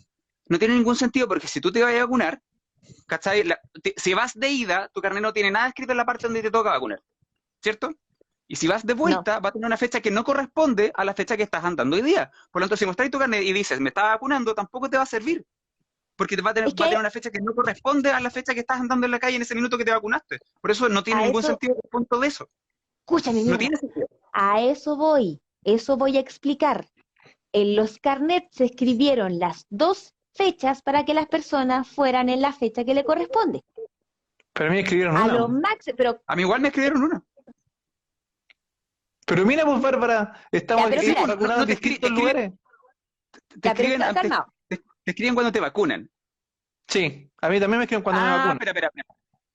No tiene ningún sentido porque si tú te vas a vacunar, ¿cachai? Si vas de ida, tu carnet no tiene nada escrito en la parte donde te toca vacunar, ¿cierto? Y si vas de no. vuelta, va a tener una fecha que no corresponde a la fecha que estás andando hoy día. Por lo tanto, si mostráis tu carnet y dices, me estaba vacunando, tampoco te va a servir. Porque Es va a que tener una fecha que no corresponde a la fecha que estás andando en la calle en ese minuto que te vacunaste. Por eso no tiene a ningún eso, sentido el punto de eso. escúchame, No mierda, tiene sentido. a eso voy a explicar. En los carnets se escribieron las dos fechas para que las personas fueran en la fecha que le corresponde. Pero a mí me escribieron A una. lo máximo, pero A mí igual me escribieron una. Pero mira, pues Bárbara, estamos ya, pero aquí Sí, pues, espérate, vacunados en distintos lugares. te ya, pero escriben, calmado. te escriben cuando te vacunan. Sí, a mí también me escriben cuando me Ah, vacunan. espera.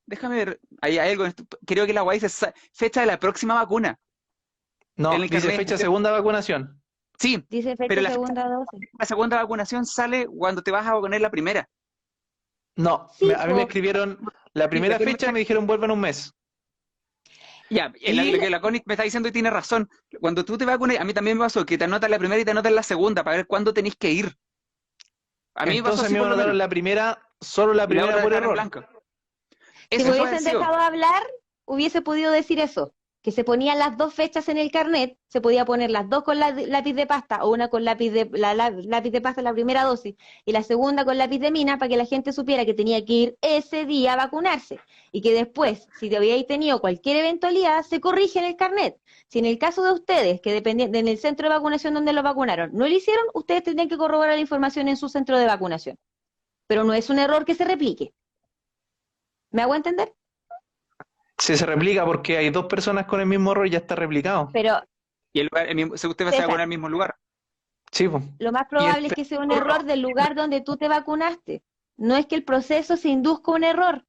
Déjame ver. Hay algo. Creo que la guay dice fecha de la próxima vacuna en No, el dice carnet. fecha segunda vacunación. Sí, Dice pero fecha segunda dosis. la segunda vacunación sale cuando te vas a vacunar la primera. No, Sí, a mí me po, escribieron la Sí, primera fecha y me dijeron vuelvan un mes. ya, Y lo que la Connie me está diciendo y tiene razón. Cuando tú te vacunas, a mí también me pasó que te anotan la primera y te anotan la segunda para ver cuándo tenés que ir. A mí me pasó entonces así me por lo anotaron menos. la primera, solo la Y la primera otra por dejar en error. blanco. si Eso me fue hubiesen vencido. dejado hablar, hubiese podido decir eso, que se ponían las dos fechas en el carnet, se podía poner las dos con lápiz de pasta o una con lápiz de pasta la primera dosis y la segunda con lápiz de mina para que la gente supiera que tenía que ir ese día a vacunarse y que después, si habíais tenido cualquier eventualidad, se corrige en el carnet. Si en el caso de ustedes, que dependían en el centro de vacunación donde lo vacunaron, no lo hicieron, ustedes tendrían que corroborar la información en su centro de vacunación. Pero no es un error que se replique. ¿Me hago entender? Se replica porque hay dos personas con el mismo error y ya está replicado. Pero, Y si usted va a vacunar César, en el mismo lugar. Sí, pues. lo más Y probable es que sea un error del lugar donde tú te vacunaste. No es que el proceso se induzca un error.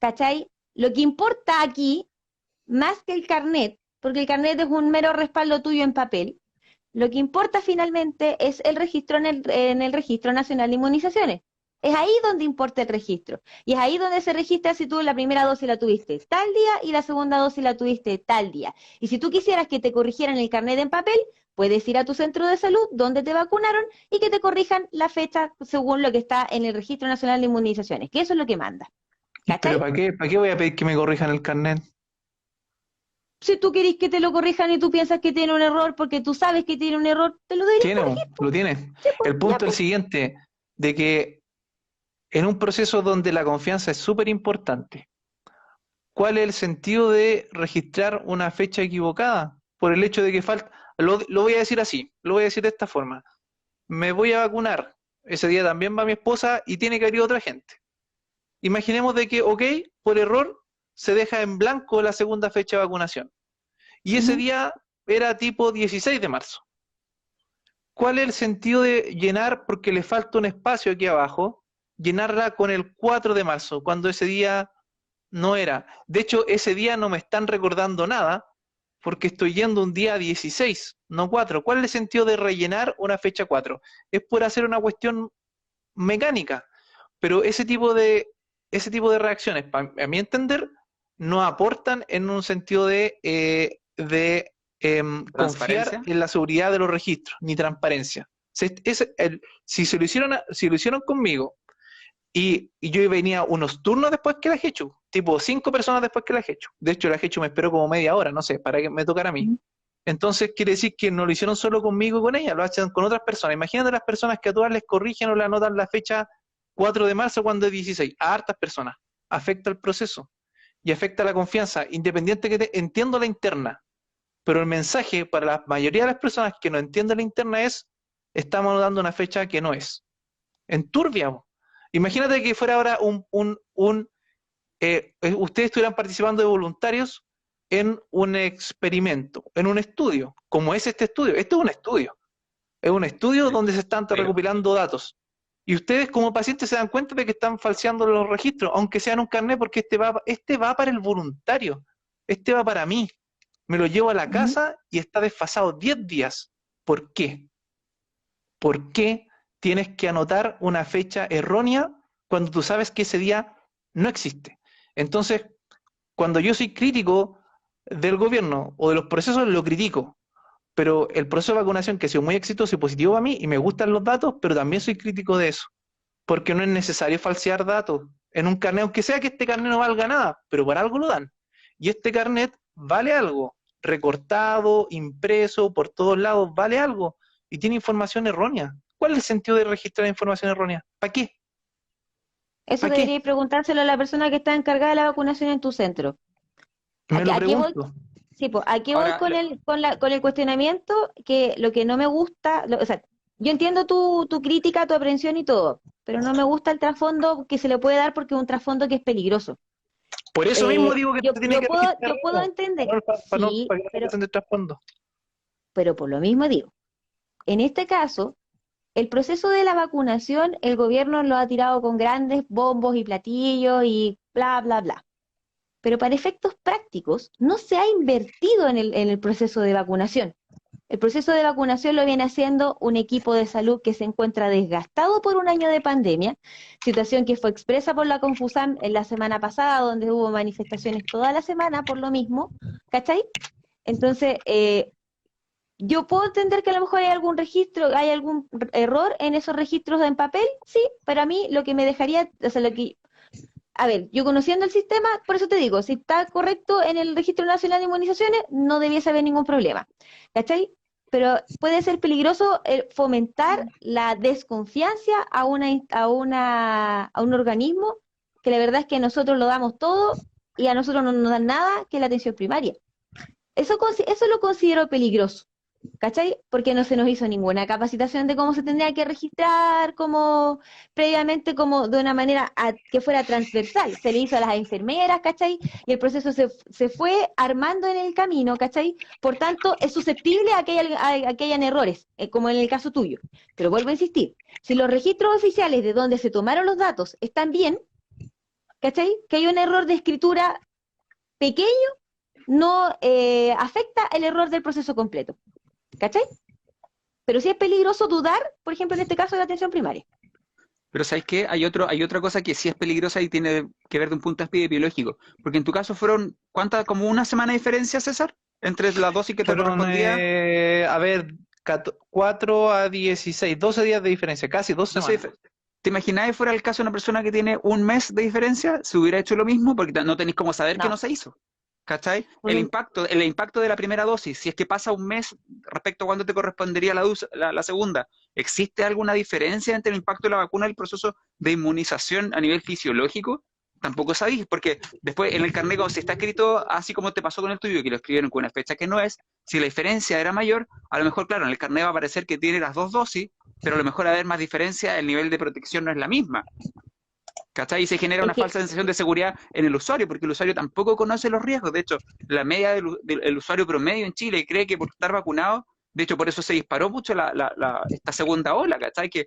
¿Cachai? Lo que importa aquí, más que el carnet, porque el carnet es un mero respaldo tuyo en papel, lo que importa finalmente es el registro en el Registro Nacional de Inmunizaciones. Es ahí donde importa el registro. Y es ahí donde se registra si tú la primera dosis la tuviste tal día y la segunda dosis la tuviste tal día. Y si tú quisieras que te corrigieran el carnet en papel, puedes ir a tu centro de salud donde te vacunaron y que te corrijan la fecha según lo que está en el Registro Nacional de Inmunizaciones, que eso es lo que manda. pero ¿Cachai? ¿para qué? ¿Para qué voy a pedir que me corrijan el carnet? Si tú querés que te lo corrijan y tú piensas que tiene un error porque tú sabes que tiene un error, te lo deberían Tiene, corregir. lo tiene. Sí, pues, El ya, punto es el pues. siguiente, de que en un proceso donde la confianza es súper importante, ¿cuál es el sentido de registrar una fecha equivocada? Por el hecho de que falta, lo voy a decir así, lo voy a decir de esta forma. Me voy a vacunar, ese día también va mi esposa y tiene que haber otra gente. Imaginemos de que, ok, por error, se deja en blanco la segunda fecha de vacunación. Y ese Ujú. día era tipo 16 de marzo. ¿Cuál es el sentido de llenar, porque le falta un espacio aquí abajo, llenarla con el 4 de marzo, cuando ese día no era? De hecho, ese día no me están recordando nada, porque estoy yendo un día 16, no 4. ¿Cuál es el sentido de rellenar una fecha 4? Es por hacer una cuestión mecánica, pero ese tipo de reacciones, a mi entender, no aportan en un sentido de confiar Transparencia. en la seguridad de los registros, ni transparencia. Si lo hicieron conmigo y yo venía unos turnos después que la Hechu, tipo 5 personas después que la Hechu. De hecho, la Hechu me esperó como media hora, no sé, para que me tocara a mí. Ujú. Entonces quiere decir que no lo hicieron solo conmigo y con ella, lo hacen con otras personas. Imagínate las personas que a todas les corrigen o le anotan la fecha 4 de marzo cuando es 16. A hartas personas. Afecta el proceso y afecta la confianza, independiente entiendo la interna, pero el mensaje para la mayoría de las personas que no entienden la interna es: estamos dando una fecha que no es. Enturbia. Imagínate que fuera ahora ustedes estuvieran participando de voluntarios en un experimento, en un estudio, como es este estudio. Este es un estudio donde se están Pero, recopilando datos. Y ustedes como pacientes se dan cuenta de que están falseando los registros, aunque sean un carnet, porque este va para el voluntario, este va para mí. Me lo llevo a la Ujú. casa y está desfasado 10 días. ¿Por qué? ¿Por qué tienes que anotar una fecha errónea cuando tú sabes que ese día no existe? Entonces, cuando yo soy crítico del gobierno o de los procesos, lo critico, pero el proceso de vacunación, que ha sido muy exitoso y positivo para mí, y me gustan los datos, pero también soy crítico de eso, porque no es necesario falsear datos en un carnet, aunque sea que este carnet no valga nada, pero por algo lo dan. Y este carnet vale algo, recortado, impreso, por todos lados, vale algo, y tiene información errónea. ¿Cuál es el sentido de registrar información errónea? ¿Para qué? Eso ¿Para qué? debería preguntárselo a la persona que está encargada de la vacunación en tu centro. Me lo Aquí voy, pregunto. sí, pues, aquí voy ahora, con el cuestionamiento, que lo que no me gusta, o sea, yo entiendo tu crítica, tu aprensión y todo, pero no me gusta el trasfondo que se le puede dar, porque es un trasfondo que es peligroso. Por eso mismo digo que Yo, se tiene yo que puedo, registrar yo puedo algo, entender, para sí, que no se pasen de trasfondo. pero por lo mismo digo, en este caso, el proceso de la vacunación, el gobierno lo ha tirado con grandes bombos y platillos y bla, bla, bla. Pero para efectos prácticos no se ha invertido en el proceso de vacunación. El proceso de vacunación lo viene haciendo un equipo de salud que se encuentra desgastado por un año de pandemia, situación que fue expresa por la Confusam en la semana pasada, donde hubo manifestaciones toda la semana por lo mismo, ¿cachai? Entonces, yo puedo entender que a lo mejor hay algún registro, hay algún error en esos registros en papel, sí, pero a mí lo que me dejaría, o sea, a ver, yo conociendo el sistema, por eso te digo, si está correcto en el Registro Nacional de Inmunizaciones, no debiese haber ningún problema, ¿cachai? Pero puede ser peligroso fomentar la desconfianza a un organismo que la verdad es que nosotros lo damos todo y a nosotros no nos dan nada, que es la atención primaria. Eso lo considero peligroso, ¿cachai? Porque no se nos hizo ninguna capacitación de cómo se tendría que registrar, como previamente, como de una manera que fuera transversal. Se le hizo a las enfermeras, ¿cachai? Y el proceso se fue armando en el camino, ¿cachai? Por tanto, es susceptible a que hayan errores, como en el caso tuyo. Pero vuelvo a insistir, si los registros oficiales de donde se tomaron los datos están bien, ¿cachai? Que hay un error de escritura pequeño, no afecta el error del proceso completo. ¿Cachai? Pero sí es peligroso dudar, por ejemplo, en este caso de la atención primaria. pero ¿sabes qué? Hay otra cosa que sí es peligrosa y tiene que ver de un punto de vista epidemiológico. Porque en tu caso fueron, ¿cuántas? ¿Como una semana de diferencia, César? Entre la dosis que te Fueron, correspondía. a ver, 4 a 16, 12 días de diferencia, casi 2 No sé, semanas. ¿te imagináis fuera el caso de una persona que tiene un mes de diferencia? ¿Se hubiera hecho lo mismo? Porque no tenéis cómo saber que no No. se hizo. ¿Cachai? Mm. El impacto de la primera dosis, si es que pasa un mes respecto a cuándo te correspondería la segunda, ¿existe alguna diferencia entre el impacto de la vacuna y el proceso de inmunización a nivel fisiológico? Tampoco sabéis, porque después en el carnet, si está escrito así como te pasó con el tuyo, que lo escribieron con una fecha que no es, si la diferencia era mayor, a lo mejor, claro, en el carnet va a aparecer que tiene las dos dosis, pero a lo mejor a haber más diferencia, el nivel de protección no es la misma. ¿Cachai? Y se genera Es una que falsa sensación de seguridad en el usuario, porque el usuario tampoco conoce los riesgos. De hecho, la media del usuario promedio en Chile cree que por estar vacunado, de hecho, por eso se disparó mucho esta segunda ola, ¿cachai? Que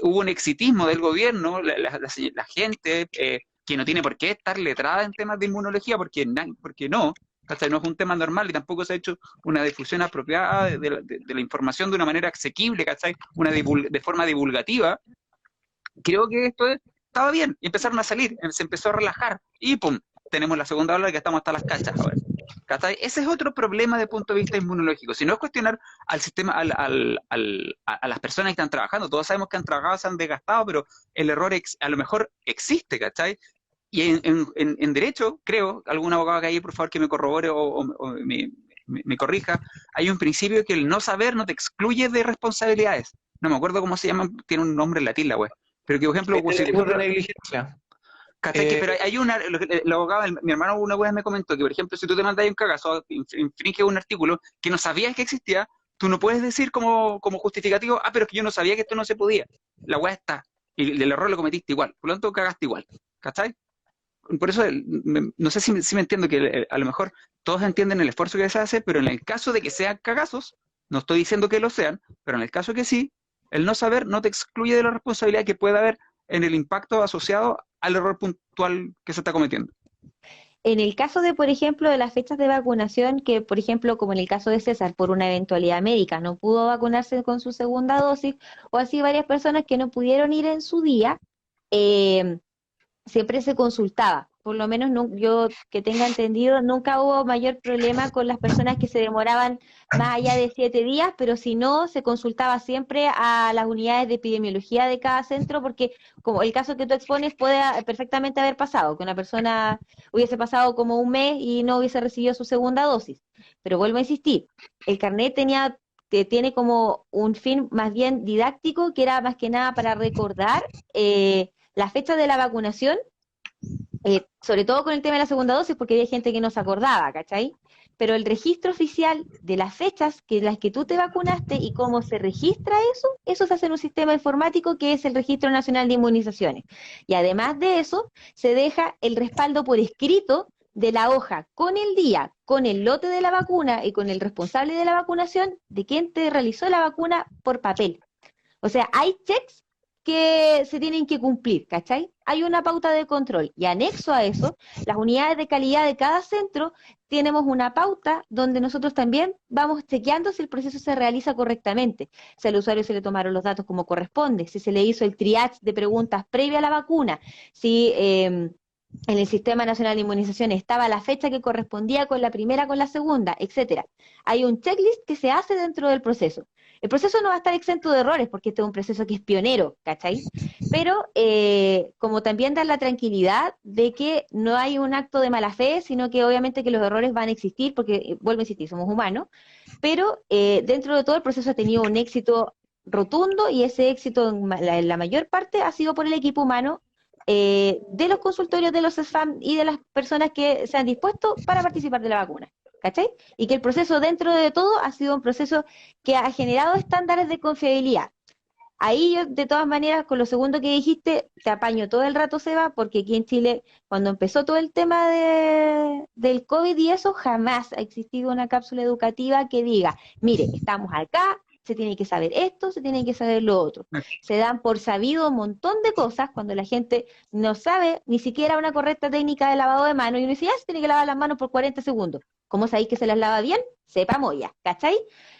hubo un exitismo del gobierno, la gente que no tiene por qué estar letrada en temas de inmunología, porque no, ¿cachai? No es un tema normal y tampoco se ha hecho una difusión apropiada de la información de una manera asequible, ¿cachai? De forma divulgativa. Creo que estaba bien, y empezaron a salir, se empezó a relajar, y pum, tenemos la segunda ola que estamos hasta las cachas ahora. ¿Cachai? Ese es otro problema de punto de vista inmunológico. Si no es cuestionar al sistema, a las personas que están trabajando, todos sabemos que han trabajado, se han desgastado, pero el error a lo mejor existe, ¿cachai? Y en derecho, creo, algún abogado que hay, por favor, que me corrobore o me corrija, hay un principio que el no saber no te excluye de responsabilidades. No me acuerdo cómo se llama, tiene un nombre en latín la web. Pero que, por ejemplo, Este tipo de negligencia. ¿cachai? Pero hay el abogado, mi hermano una vez me comentó que, por ejemplo, si tú te mandas un cagazo, infringes un artículo que no sabías que existía, tú no puedes decir como justificativo, pero es que yo no sabía que esto no se podía. La weá está, y el error lo cometiste igual, por lo tanto cagaste igual, ¿cachai? Por eso, no sé si me entiendo que a lo mejor todos entienden el esfuerzo que se hace, pero en el caso de que sean cagazos, no estoy diciendo que lo sean, pero en el caso que sí, el no saber no te excluye de la responsabilidad que pueda haber en el impacto asociado al error puntual que se está cometiendo. en el caso de, por ejemplo, de las fechas de vacunación, que por ejemplo, como en el caso de César, por una eventualidad médica, no pudo vacunarse con su segunda dosis, o así varias personas que no pudieron ir en su día, eh, siempre se consultaba. Por lo menos yo que tenga entendido, nunca hubo mayor problema con las personas que se demoraban más allá de 7 días, pero si no, se consultaba siempre a las unidades de epidemiología de cada centro, porque como el caso que tú expones puede perfectamente haber pasado, que una persona hubiese pasado como un mes y no hubiese recibido su segunda dosis. Pero vuelvo a insistir, el carnet tiene como un fin más bien didáctico, que era más que nada para recordar la fecha de la vacunación, sobre todo con el tema de la segunda dosis, porque había gente que no se acordaba, ¿cachai? Pero el registro oficial de las fechas que las que tú te vacunaste y cómo se registra eso se hace en un sistema informático que es el Registro Nacional de Inmunizaciones. Y además de eso, se deja el respaldo por escrito de la hoja con el día, con el lote de la vacuna y con el responsable de la vacunación de quien te realizó la vacuna por papel. O sea, hay checks que se tienen que cumplir, ¿cachai? Hay una pauta de control y anexo a eso, las unidades de calidad de cada centro tenemos una pauta donde nosotros también vamos chequeando si el proceso se realiza correctamente, si al usuario se le tomaron los datos como corresponde, si se le hizo el triage de preguntas previa a la vacuna, si en el Sistema Nacional de Inmunización estaba la fecha que correspondía con la primera, con la segunda, etcétera. Hay un checklist que se hace dentro del proceso. El proceso no va a estar exento de errores porque este es un proceso que es pionero, ¿cachai? Pero como también dar la tranquilidad de que no hay un acto de mala fe, sino que obviamente que los errores van a existir porque, vuelvo a insistir, somos humanos, pero dentro de todo el proceso ha tenido un éxito rotundo y ese éxito en la mayor parte ha sido por el equipo humano de los consultorios de los SFAM y de las personas que se han dispuesto para participar de la vacuna, ¿cachai? Y que el proceso dentro de todo ha sido un proceso que ha generado estándares de confiabilidad. Ahí yo, de todas maneras, con lo segundo que dijiste, te apaño todo el rato, Seba, porque aquí en Chile, cuando empezó todo el tema del COVID y eso, jamás ha existido una cápsula educativa que diga, mire, estamos acá, se tiene que saber esto, se tiene que saber lo otro. Se dan por sabido un montón de cosas cuando la gente no sabe ni siquiera una correcta técnica de lavado de manos y uno dice, ya se tiene que lavar las manos por 40 segundos. ¿Cómo sabéis que se las lava bien? Sepa moya, ¿cachai?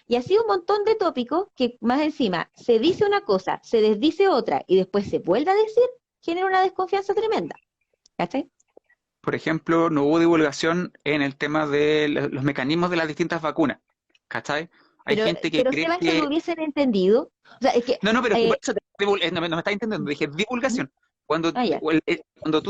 Y así un montón de tópicos que más encima se dice una cosa, se desdice otra y después se vuelve a decir, genera una desconfianza tremenda, ¿cachai? Por ejemplo, no hubo divulgación en el tema de los mecanismos de las distintas vacunas, ¿cachai? Hay gente que Pero cree Seba, eso que... lo hubiesen entendido. O sea, es que, No, pero por eso no me estás entendiendo, dije divulgación. Cuando, ya. cuando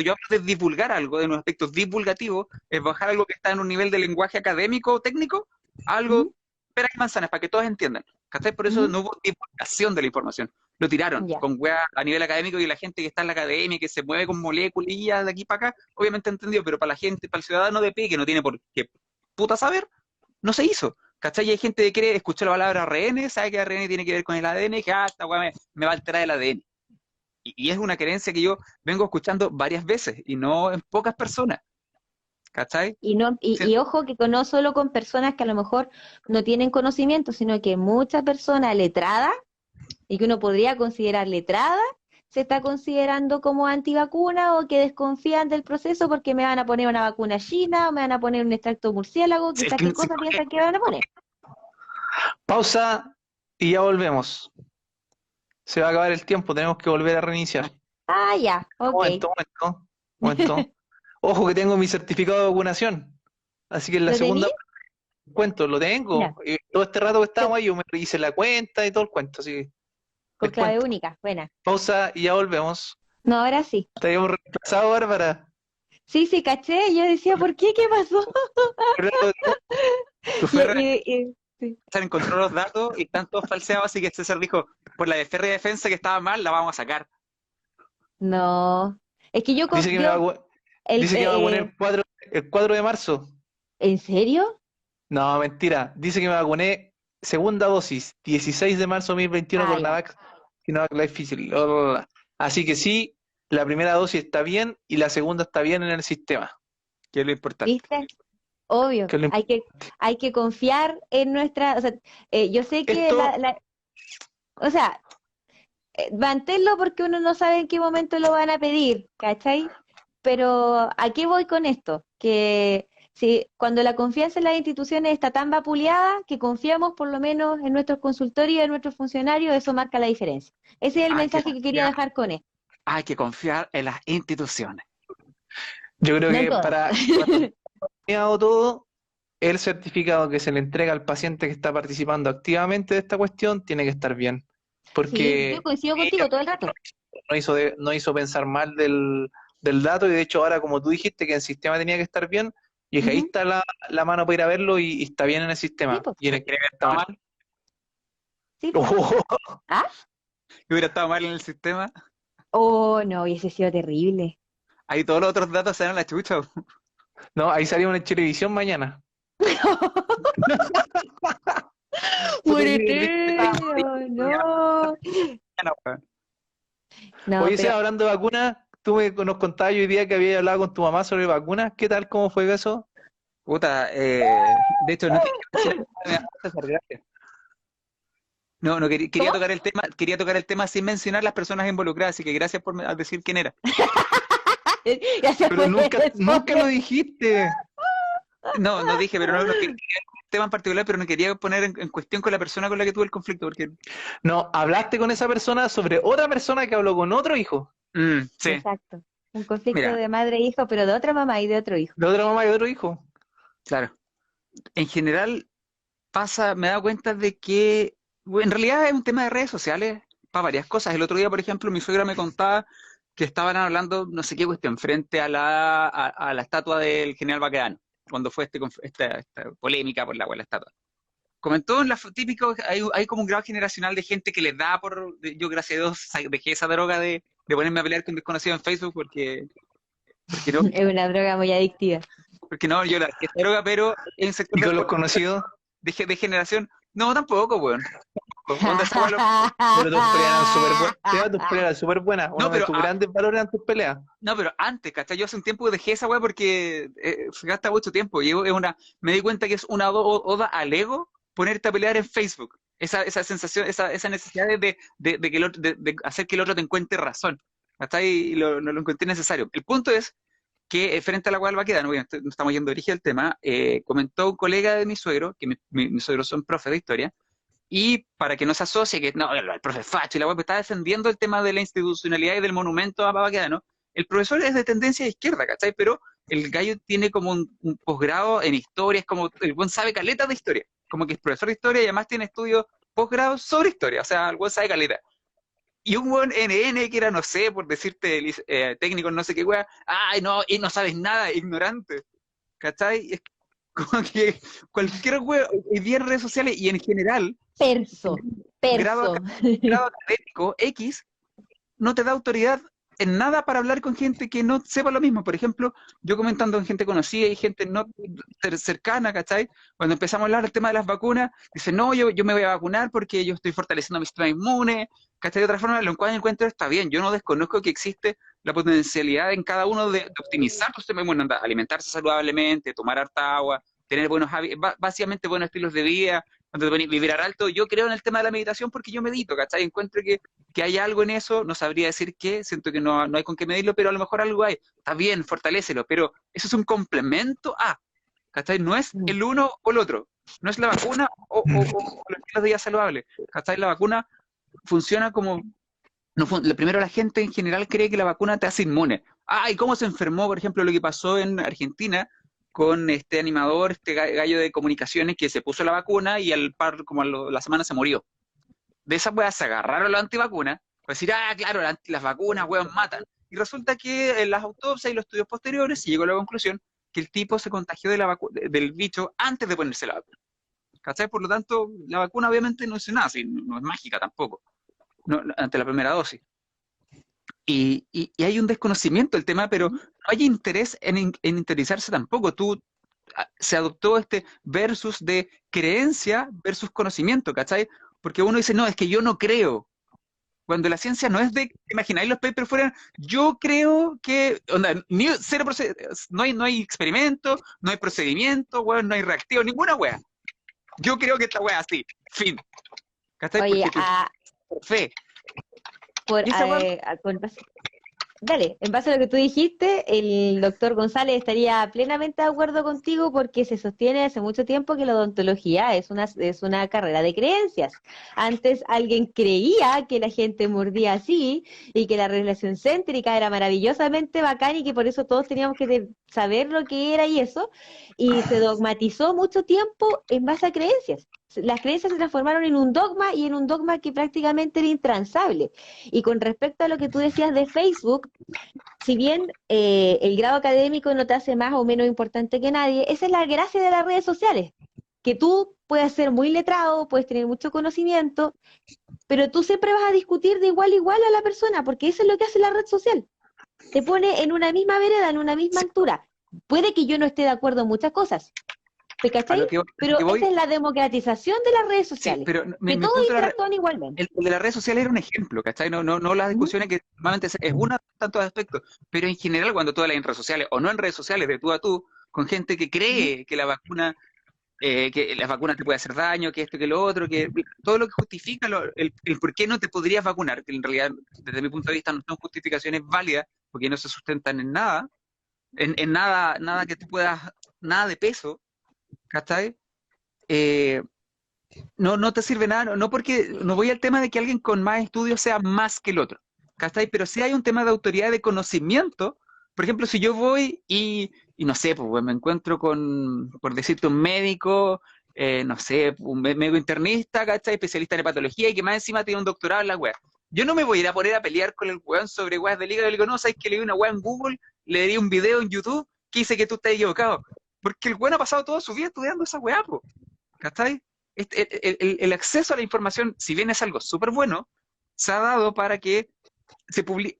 yo hablo de divulgar algo, de unos aspectos divulgativos, es bajar algo que está en un nivel de lenguaje académico o técnico, algo, peras y manzanas, para que todos entiendan. ¿Cachai? Por eso no hubo divulgación de la información. Lo tiraron Ya. con weas a nivel académico y la gente que está en la academia, que se mueve con moleculillas de aquí para acá, obviamente entendió, pero para la gente, para el ciudadano de pie, que no tiene por qué puta saber, no se hizo. ¿Cachai? Y hay gente que cree, escuchó la palabra ARN, sabe que ARN tiene que ver con el ADN, y que esta weá me va a alterar el ADN. Y es una creencia que yo vengo escuchando varias veces, y no en pocas personas, ¿cachai? Y no, Sí, y ojo que no solo con personas que a lo mejor no tienen conocimiento, sino que muchas personas letradas, y que uno podría considerar letradas, se está considerando como antivacuna o que desconfían del proceso porque me van a poner una vacuna china o me van a poner un extracto murciélago, sí, quizás qué cosa piensan que van a poner. Pausa y ya volvemos. Se va a acabar el tiempo, tenemos que volver a reiniciar. Ah, ya, Un ok. momento, un momento. Ojo que tengo mi certificado de vacunación. Así que en la ¿Lo segunda tení? cuento, lo Ya, tengo. Y todo este rato que estábamos ahí, yo me hice la cuenta y todo el cuento, así que con les clave cuento. única, buena. Pausa y ya volvemos. No, ahora sí. Te habíamos reemplazado, Bárbara. Sí, sí, caché. Yo decía, ¿por qué? ¿Qué pasó? tu Y, Ferrer sí. encontró los datos y están todos falseados, así que César dijo, por la de férrea defensa que estaba mal, la vamos a sacar. No. Es que Dice que me yo el, dice que me va a poner el 4 de marzo. ¿en serio? No, mentira. Dice que me vacuné segunda dosis, 16 de marzo de 2021 Ah, con ya. Sinovac Life Physical. Bla, bla, bla. Así que sí, la primera dosis está bien y la segunda está bien en el sistema, Que es lo importante. ¿Viste? Obvio. que es lo Hay que confiar en nuestra, o sea, yo sé que Esto, o sea, manténlo porque uno no sabe en qué momento lo van a pedir, ¿cachai? Pero ¿a qué voy con esto? Que si cuando la confianza en las instituciones está tan vapuleada, que confiamos por lo menos en nuestros consultorios y en nuestros funcionarios, eso marca la diferencia. Ese es el Hay que mensaje que quería confiar, dejar con esto. hay que confiar en las instituciones. yo creo No en que todas. para terminado todo, el certificado que se le entrega al paciente que está participando activamente de esta cuestión tiene que estar bien, Sí, yo porque coincido ella contigo todo el rato. no hizo pensar mal del dato y de hecho ahora como tú dijiste que el sistema tenía que estar bien, y dije, ahí Ujú. está la mano para ir a verlo y está bien en el Sí, sistema, pues, y en el ¿Quiere haber está estado mal. mal? sí, pues. ¿Ah? ¿Que hubiera estado mal en el sistema? Oh, no, hubiese sido terrible. Ahí todos los otros datos se dan a la chucha. No, ahí salió una televisión mañana. Muérete, no. No, Oye, pero Seba, hablando de vacunas, nos contabas hoy día que habías hablado con tu mamá sobre vacunas. ¿Qué tal? ¿Cómo fue eso? Puta, de hecho, no quería mencionar me da César, gracias. No, quería ¿cómo? tocar el tema sin mencionar las personas involucradas, así que gracias por decir quién era. Gracias Pero por nunca lo responder. dijiste. No dije, pero no quería un tema en particular, pero no quería poner en cuestión con la persona con la que tuve el conflicto, porque No, hablaste con esa persona sobre otra persona que habló con otro hijo, sí, Exacto. Un conflicto mira, de madre e hijo, pero de otra mamá y de otro hijo. de otra mamá y de otro hijo. claro. En general me he dado cuenta de que bueno, en realidad es un tema de redes sociales para varias cosas. El otro día, por ejemplo, mi suegra me contaba que estaban hablando, no sé qué cuestión, frente a la estatua del general Baquedano, cuando fue esta polémica por la estatua. Comentó en la típico, hay como un grado generacional de gente que les da yo gracias a Dios dejé esa droga de ponerme a pelear con desconocidos en Facebook porque no, Es una droga muy adictiva. porque no, yo la dejé esa droga, pero en un sector Y con los conocidos, de generación, no, tampoco, weón. Onda esa weá pero tus peleas eran súper buenas. Seba, tus peleas eran súper buenas. No, Uno de tus grandes valores eran tus peleas. no, pero antes, ¿cachai? Yo hace un tiempo dejé esa weá porque se gasta mucho tiempo. Me di cuenta que es una oda al ego ponerte a pelear en Facebook. Esa sensación, esa necesidad de que de hacer que el otro te encuentre razón. ¿Cachai? Y no lo encontré necesario. El punto es que frente a la cual va a quedar, no estamos yendo dirigir al tema, comentó un colega de mi suegro, que mis suegros son profes de historia, y para que no se asocie que no, el profe facho y la web está defendiendo el tema de la institucionalidad y del monumento a Babaquedano, el profesor es de tendencia de izquierda, ¿cachai? Pero el gallo tiene como un posgrado en historia, es como, el buen sabe caleta de historia, como que es profesor de historia y además tiene estudios posgrados sobre historia, o sea, el buen sabe caleta. Y un buen NN que era, no sé, por decirte, técnico, no sé qué wea, ay, no, y no sabes nada, ignorante, ¿cachai? Es como que cualquier wea, hoy día en redes sociales y en general, Perso, grado, perso. grado académico X no te da autoridad en nada para hablar con gente que no sepa lo mismo. Por ejemplo, yo comentando con gente conocida y gente no cercana, ¿cachai? Cuando empezamos a hablar del tema de las vacunas, dice, no, yo me voy a vacunar porque yo estoy fortaleciendo mi sistema inmune, ¿cachai? De otra forma, lo cual encuentro está bien. Yo no desconozco que existe la potencialidad en cada uno de optimizar tu sistema inmune, alimentarse saludablemente, tomar harta agua, tener buenos hábitos, básicamente buenos estilos de vida, vibrar alto. Yo creo en el tema de la meditación porque yo medito, ¿cachai? Encuentro que hay algo en eso, no sabría decir qué, siento que no hay con qué medirlo, pero a lo mejor algo hay. Está bien, fortalécelo, pero eso es un complemento a, ¿cachai? No es el uno o el otro, no es la vacuna o los estilos de vida saludables, ¿cachai? La vacuna funciona como, primero la gente en general cree que la vacuna te hace inmune. ¿Y cómo se enfermó, por ejemplo, lo que pasó en Argentina con este animador, este gallo de comunicaciones que se puso la vacuna y como a la semana se murió? De esas weas se agarraron las antivacunas, para decir, claro, las vacunas, weón, matan. Y resulta que en las autopsias y los estudios posteriores se llegó a la conclusión que el tipo se contagió del bicho antes de ponerse la vacuna. ¿Cachai? Por lo tanto, la vacuna obviamente no es nada, no es mágica tampoco, ante la primera dosis. Y hay un desconocimiento del tema, pero no hay interés en interiorizarse tampoco. Se adoptó este versus de creencia versus conocimiento, ¿cachai? Porque uno dice, no, es que yo no creo. Cuando la ciencia no es de, imagináis los papers fueran, yo creo que, no hay experimento, no hay procedimiento, weón, no hay reactivo, ninguna wea. Yo creo que esta wea es así, fin. ¿Cachai? Oye, por fe. Dale, en base a lo que tú dijiste, el doctor González estaría plenamente de acuerdo contigo porque se sostiene hace mucho tiempo que la odontología es una carrera de creencias. Antes alguien creía que la gente mordía así y que la relación céntrica era maravillosamente bacán y que por eso todos teníamos que saber lo que era y eso, y se dogmatizó mucho tiempo en base a creencias. Las creencias se transformaron en un dogma y en un dogma que prácticamente era intransable. Y con respecto a lo que tú decías de Facebook, si bien el grado académico no te hace más o menos importante que nadie, esa es la gracia de las redes sociales, que tú puedes ser muy letrado, puedes tener mucho conocimiento, pero tú siempre vas a discutir de igual a igual a la persona, porque eso es lo que hace la red social. Te pone en una misma vereda, en una misma altura. Puede que yo no esté de acuerdo en muchas cosas, ¿te cachai? Pero esa es la democratización de las redes sociales. Sí, pero que todos interactúan igualmente. El de las redes sociales era un ejemplo, ¿cachai? No las discusiones que normalmente es una tantos aspectos, pero en general cuando tú hablas en redes sociales o no en redes sociales, de tú a tú, con gente que cree que la vacuna te puede hacer daño, que esto, que lo otro, que todo lo que justifica el por qué no te podrías vacunar, que en realidad desde mi punto de vista no son justificaciones válidas, porque no se sustentan en nada, en nada que tú puedas, nada de peso, ¿cachai? No te sirve nada, no porque no voy al tema de que alguien con más estudios sea más que el otro, ¿cachai? Pero sí hay un tema de autoridad, de conocimiento. Por ejemplo, si yo voy y no sé, pues me encuentro por decirte, un médico, no sé, un médico internista, ¿cachai? Especialista en hepatología y que más encima tiene un doctorado en la wea. Yo no me voy a ir a poner a pelear con el weón sobre weas del hígado. Le digo, no, ¿sabes que le di una wea en Google? Le di un video en YouTube que dice que tú estás equivocado. Porque el weón ha pasado toda su vida estudiando esa wea, po, ¿cachai? El acceso a la información, si bien es algo súper bueno, se ha dado para que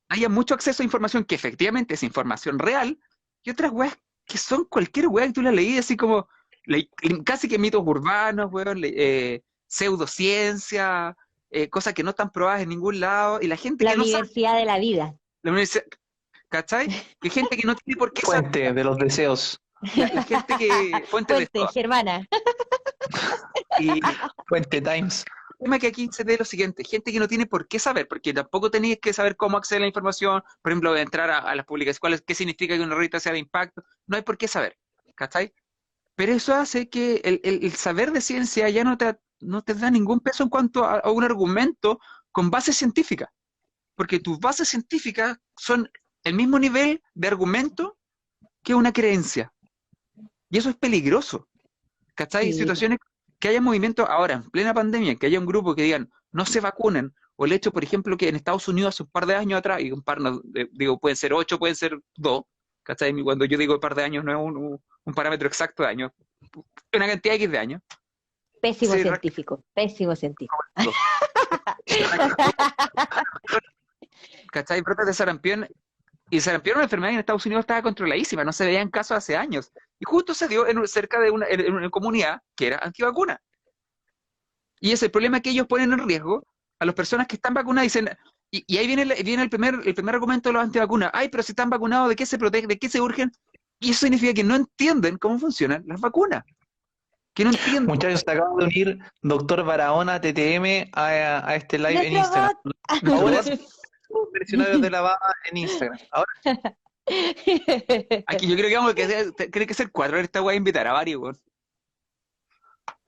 haya mucho acceso a información que efectivamente es información real, y otras weas que son cualquier wea que tú la leí, así como casi que mitos urbanos, weón, pseudociencia, cosas que no están probadas en ningún lado, y la gente La que no sabe, universidad de la vida. la universidad, ¿cachai? Que gente que no tiene por qué saber, Fuente de los deseos. la gente que, fuente de Fuente, Germana. y Fuente Times. el tema que aquí se ve lo siguiente, gente que no tiene por qué saber, porque tampoco tenéis que saber cómo acceder a la información, por ejemplo, entrar a las publicaciones, qué significa que una revista sea de impacto, no hay por qué saber, ¿cachai? Pero eso hace que el saber de ciencia ya no te da ningún peso en cuanto a un argumento con base científica, porque tus bases científicas son el mismo nivel de argumento que una creencia, y eso es peligroso, ¿cachai? Sí. Situaciones que haya movimientos ahora, en plena pandemia, que haya un grupo que digan, no se vacunen, o el hecho, por ejemplo, que en Estados Unidos hace un par de años atrás, y un par, digo, pueden ser 8, pueden ser 2, ¿cachai? Cuando yo digo un par de años no es un parámetro exacto de años, una cantidad X de años. Pésimo Sí, científico, pésimo científico. ¿cachai? Brotes de sarampión. Y sarampión, una enfermedad que en Estados Unidos estaba controladísima, no se veían casos hace años. Y justo se dio cerca de en una comunidad que era antivacuna. Y es el problema que ellos ponen en riesgo a las personas que están vacunadas. Dicen, y ahí viene el primer argumento de los antivacunas. Ay, pero si están vacunados, ¿de qué se protegen? ¿De qué se urgen? Y eso significa que no entienden cómo funcionan las vacunas. Que no entienden. Muchachos, se acaba de unir Doctor Barahona TTM a este live en Nuestro Instagram. bot. Ahora es Mercenarios de la Baba en Instagram. Ahora Aquí yo creo que vamos a tiene que ser 4 esta weá, invitar a varios, weón.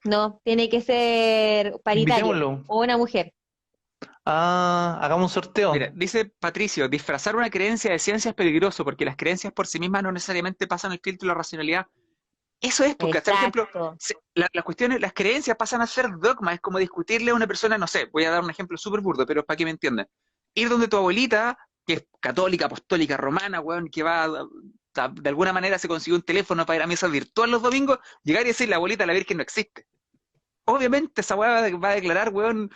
No, tiene que ser paritario invitémoslo. o una mujer. Hagamos un sorteo. Mira, dice Patricio, disfrazar una creencia de ciencia es peligroso porque las creencias por sí mismas no necesariamente pasan el filtro de la racionalidad. Eso es, porque, por ejemplo, Exacto. las cuestiones, las creencias pasan a ser dogma, es como discutirle a una persona, no sé, voy a dar un ejemplo súper burdo, pero para que me entiendan. Ir donde tu abuelita, que es católica, apostólica, romana, weón, que de alguna manera se consiguió un teléfono para ir a misa virtual los domingos, llegar y decirle, abuelita, la Virgen no existe. Obviamente esa weá va a declarar, weón,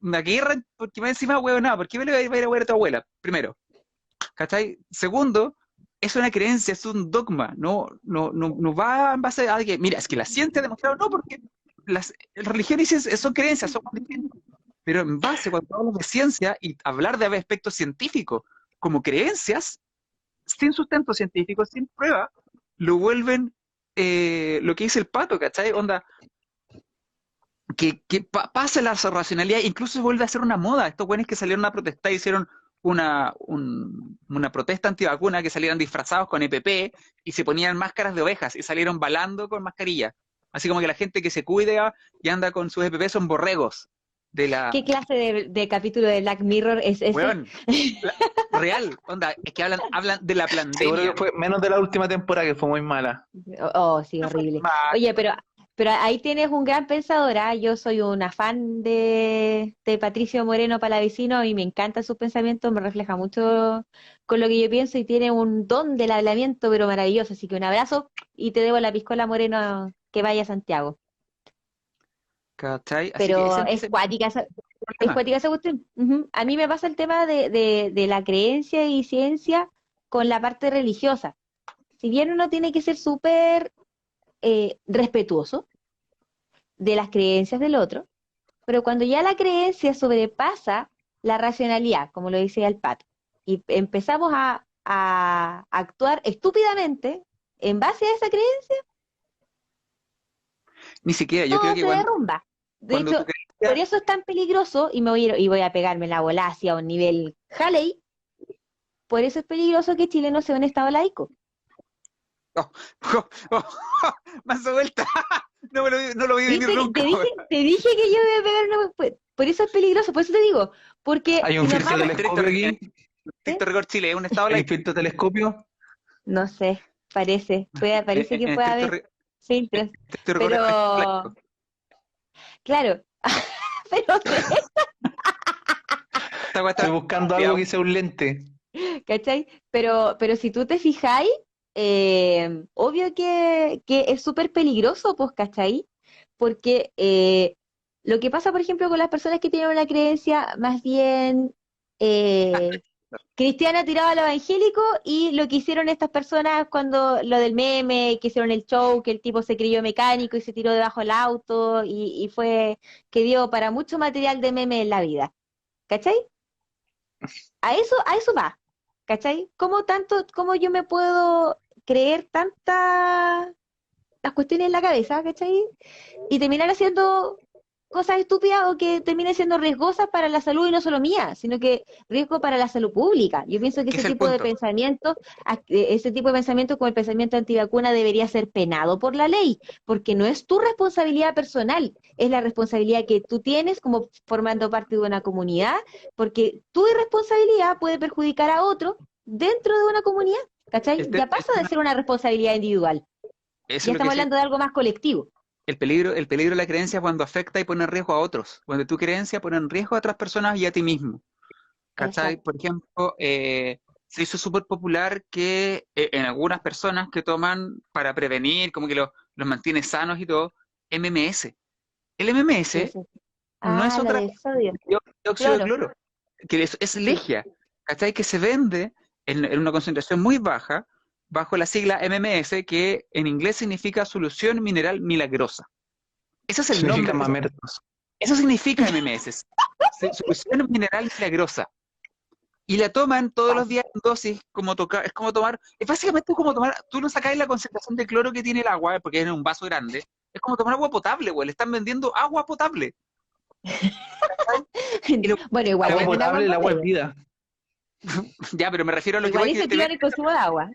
una guerra, porque más encima, weón, nada, ¿por qué me le va a ir a ver a tu abuela? Primero, ¿cachai? Segundo, es una creencia, es un dogma, no va en base a que, mira, es que la ciencia ha demostrado, no, porque las religiones y ciencia son creencias, son distintas. Pero en base, cuando hablamos de ciencia y hablar de aspectos científicos como creencias, sin sustento científico, sin prueba, lo vuelven lo que dice el Pato, ¿cachai? Onda, que pasa la racionalidad, incluso se vuelve a hacer una moda. Estos güeyes que salieron a protestar, hicieron una protesta antivacuna, que salieron disfrazados con EPP y se ponían máscaras de ovejas y salieron balando con mascarilla. Así como que la gente que se cuida y anda con sus EPP son borregos. ¿Qué clase de capítulo de Black Mirror es ese? Weón, real, onda, es que hablan de la Seguro pandemia. que fue menos de la última temporada, que fue muy mala. Oh, sí, horrible. Oye, pero ahí tienes un gran pensador, ¿ah? Yo soy una fan de Patricio Moreno Palavecino y me encanta sus pensamientos, me refleja mucho con lo que yo pienso y tiene un don del hablamiento, pero maravilloso. Así que un abrazo y te debo la piscola Moreno que vaya a Santiago. ¿Cachai? Así Pero que es cuática esa problema. cuestión. Ujú. A mí me pasa el tema de la creencia y ciencia con la parte religiosa. Si bien uno tiene que ser súper respetuoso de las creencias del otro, pero cuando ya la creencia sobrepasa la racionalidad, como lo dice el Pato, y empezamos a actuar estúpidamente en base a esa creencia, Ni siquiera, yo todo creo que se derrumba. De cuando hecho, tu por creencia, eso es tan peligroso, y y voy a pegarme la bola hacia un nivel Halley, por eso es peligroso que Chile no sea un estado laico. más vuelta, no lo vi venir ¿Viste? nunca. Te dije que yo iba a pegar una... Por eso es peligroso, por eso te digo, porque Hay un si nos filtro vamos... telescopio aquí. Estricto rigor Chile, es un estado Hay un laico. filtro telescopio. No sé, parece que En puede haber filtros, estricto rigor es pero laico. claro, pero Esta weá está Estoy buscando algo que sea un lente. ¿cachai? Pero si tú te fijáis, obvio que es súper peligroso, pues, ¿cachai? Porque lo que pasa, por ejemplo, con las personas que tienen una creencia más bien cristiana tirada al evangélico y lo que hicieron estas personas cuando lo del meme, que hicieron el show, que el tipo se creyó mecánico y se tiró debajo del auto y fue que dio para mucho material de meme en la vida. ¿Cachai? A eso va. ¿Cachai? ¿Cómo yo me puedo creer tantas las cuestiones en la cabeza, ¿cachai? Y terminar haciendo cosas estúpidas o que terminen siendo riesgosas para la salud y no solo mía, sino que riesgo para la salud pública. Yo pienso que ¿Qué es el punto? ese tipo de pensamiento como el pensamiento antivacuna debería ser penado por la ley, porque no es tu responsabilidad personal, es la responsabilidad que tú tienes como formando parte de una comunidad, porque tu irresponsabilidad puede perjudicar a otro dentro de una comunidad, ¿cachai? Ya pasa de ser una responsabilidad individual, Eso ya es lo que estamos hablando de algo más colectivo. el peligro de la creencia es cuando afecta y pone en riesgo a otros. Cuando tu creencia pone en riesgo a otras personas y a ti mismo. ¿Cachai? Exacto. Por ejemplo, se hizo súper popular que en algunas personas que toman para prevenir, como que los mantiene sanos y todo, MMS. El MMS Sí, sí. no es La otra del sodio. dióxido de Cloro. cloro. que es Legia, ¿cachai? Que se vende en una concentración muy baja, bajo la sigla MMS, que en inglés significa solución mineral milagrosa. Ese es el Significa nombre, mamertos. eso significa MMS, solución mineral milagrosa. Y la toman todos los días en dosis, es como tomar, es básicamente como tomar, tú no sacáis la concentración de cloro que tiene el agua, porque es en un vaso grande, es como tomar agua potable, güey, le están vendiendo agua potable. Y Bueno, igual Agua venden agua potable, el agua es potable. vida. ya, pero me refiero a lo que Igual voy que te incentivan el consumo de agua.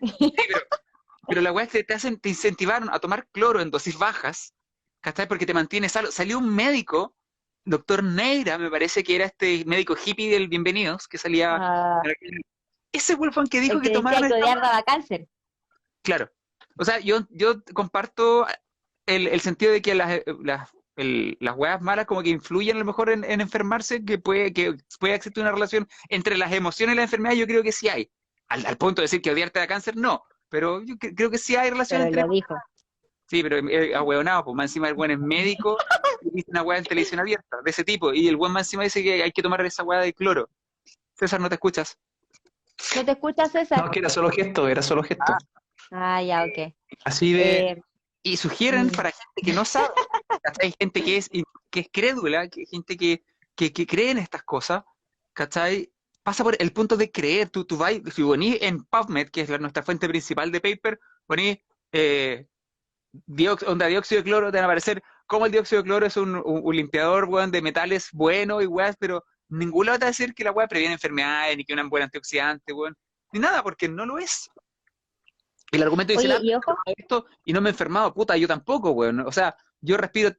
pero la weá es que te incentivaron a tomar cloro en dosis bajas, ¿cachai? Porque te mantiene salvo. Salió un médico, doctor Neira, me parece que era este médico hippie del Bienvenidos, que salía. Ah, Ese fue que dijo el que que decía tomaron que esta odiar weá. daba cáncer. Claro. O sea, yo comparto el sentido de que las weas malas como que influyen a lo mejor en enfermarse, que puede existir una relación entre las emociones y la enfermedad, yo creo que sí hay. Al punto de decir que odiarte da cáncer, no. Pero yo creo que sí hay relación Pero entre. lo dijo. Sí, pero ahueonado, pues más encima el buen es médico y dice una weá en televisión abierta, de ese tipo. Y el buen más encima dice que hay que tomar esa weá de cloro. César, ¿no te escuchas? ¿No te escuchas, No, César? es que era solo gesto, era solo gesto. Ah, ya, ok. Así de, Eh, Y sugieren mm, para gente que no sabe, ¿cachai? Gente que es crédula, gente que cree en estas cosas, ¿cachai? Pasa por el punto de creer. Tú vas, si ponís en PubMed, que es nuestra fuente principal de paper, ponís onda dióxido de cloro, te van a aparecer como el dióxido de cloro es un limpiador, weón, de metales bueno y weas, pero ninguna va a decir que la wea previene enfermedades, ni que es un buen antioxidante, weón, ni nada, porque no lo es. El argumento dice, Oye, ah, y ojo, esto y no me he enfermado, puta, yo tampoco, weón. O sea, yo respiro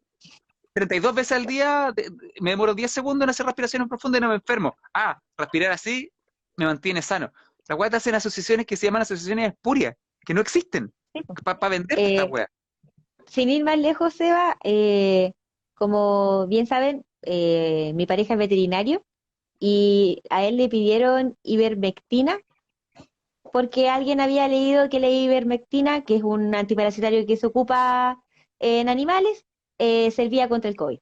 32 veces al día, me demoro 10 segundos en hacer respiraciones profundas y no me enfermo. Ah, respirar así me mantiene sano. La weá te hacen asociaciones que se llaman asociaciones espurias, que no existen, para venderte esta eh, weá. sin ir más lejos, Seba, como bien saben, mi pareja es veterinario y a él le pidieron ivermectina porque alguien había leído que la ivermectina, que es un antiparasitario que se ocupa en animales, servía contra el COVID.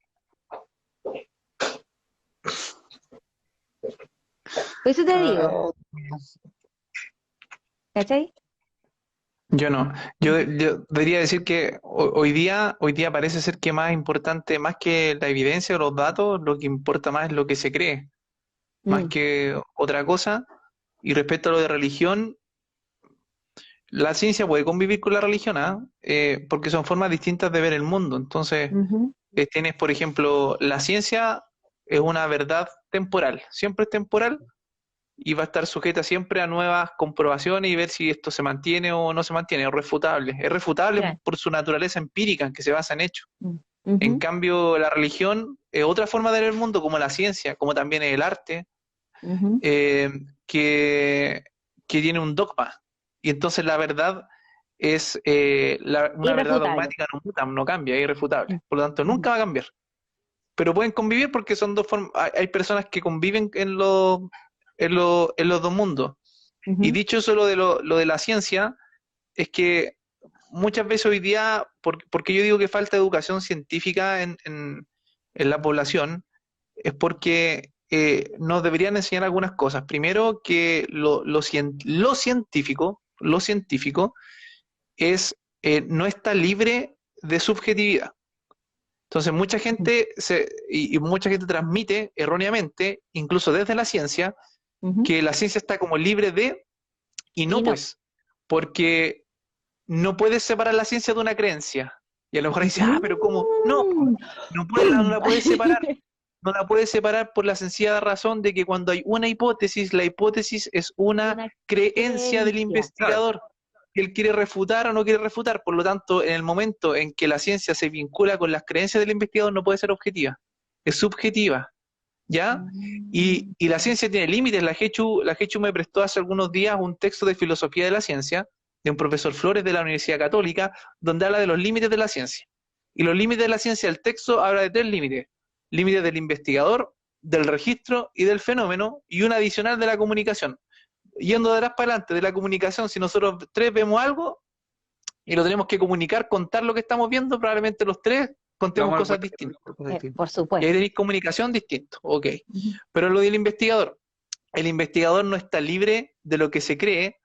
Por eso te digo, ah, ¿cachai? yo no. Yo debería decir que hoy día parece ser que más importante, más que la evidencia o los datos, lo que importa más es lo que se cree, más Mm, que otra cosa. Y respecto a lo de religión, la ciencia puede convivir con la religión, ¿ah? Porque son formas distintas de ver el mundo. Entonces, ujú, tienes, por ejemplo, la ciencia es una verdad temporal, siempre es temporal y va a estar sujeta siempre a nuevas comprobaciones y ver si esto se mantiene o no se mantiene, es refutable claro, por su naturaleza empírica en que se basa en hechos. mm, En ujú, cambio, la religión es otra forma de ver el mundo, como la ciencia, como también el arte, ujú. eh, que, que tiene un dogma. Y entonces la verdad es una verdad Irrefutable. dogmática, no muta, no cambia, es irrefutable. Mm, Por lo tanto, ujú, nunca va a cambiar. Pero pueden convivir porque son dos formas. Hay personas que conviven en los dos mundos. Y ujú, dicho eso, lo de la ciencia, es que muchas veces hoy día, porque yo digo que falta educación científica en la población, es porque nos deberían enseñar algunas cosas. Primero, que lo científico no está libre de subjetividad. Entonces, mucha ujú, gente y mucha gente transmite erróneamente, incluso desde la ciencia, ujú. que la ciencia está como libre de, y Y no no. pues, porque no puedes separar la ciencia de una creencia. Y a lo mejor dice, pero ¿cómo? No, Mm. no la puedes separar. No la puedes separar por la sencilla razón de que cuando hay una hipótesis, la hipótesis es una Una creencia del creencia. Claro, investigador, que él quiere refutar o no quiere refutar. Por lo tanto, en el momento en que la ciencia se vincula con las creencias del investigador, no puede ser objetiva, es subjetiva, ¿ya? Y, Mm. y la ciencia tiene límites. La Hechu me prestó hace algunos días un texto de filosofía de la ciencia de un profesor Flores de la Universidad Católica, donde habla de los límites de la ciencia. Y los límites de la ciencia, el texto habla de tres límites: límites del investigador, del registro y del fenómeno, y un adicional de la comunicación. Yendo de atrás para adelante, de la comunicación, si nosotros tres vemos algo y lo tenemos que comunicar, contar lo que estamos viendo, probablemente los tres lo contemos vamos a cosas ver distintas. cosas distintas. Por Y ahí supuesto. tenéis comunicación distinto, ok. Ujú. Pero lo del investigador, el investigador no está libre de lo que se cree,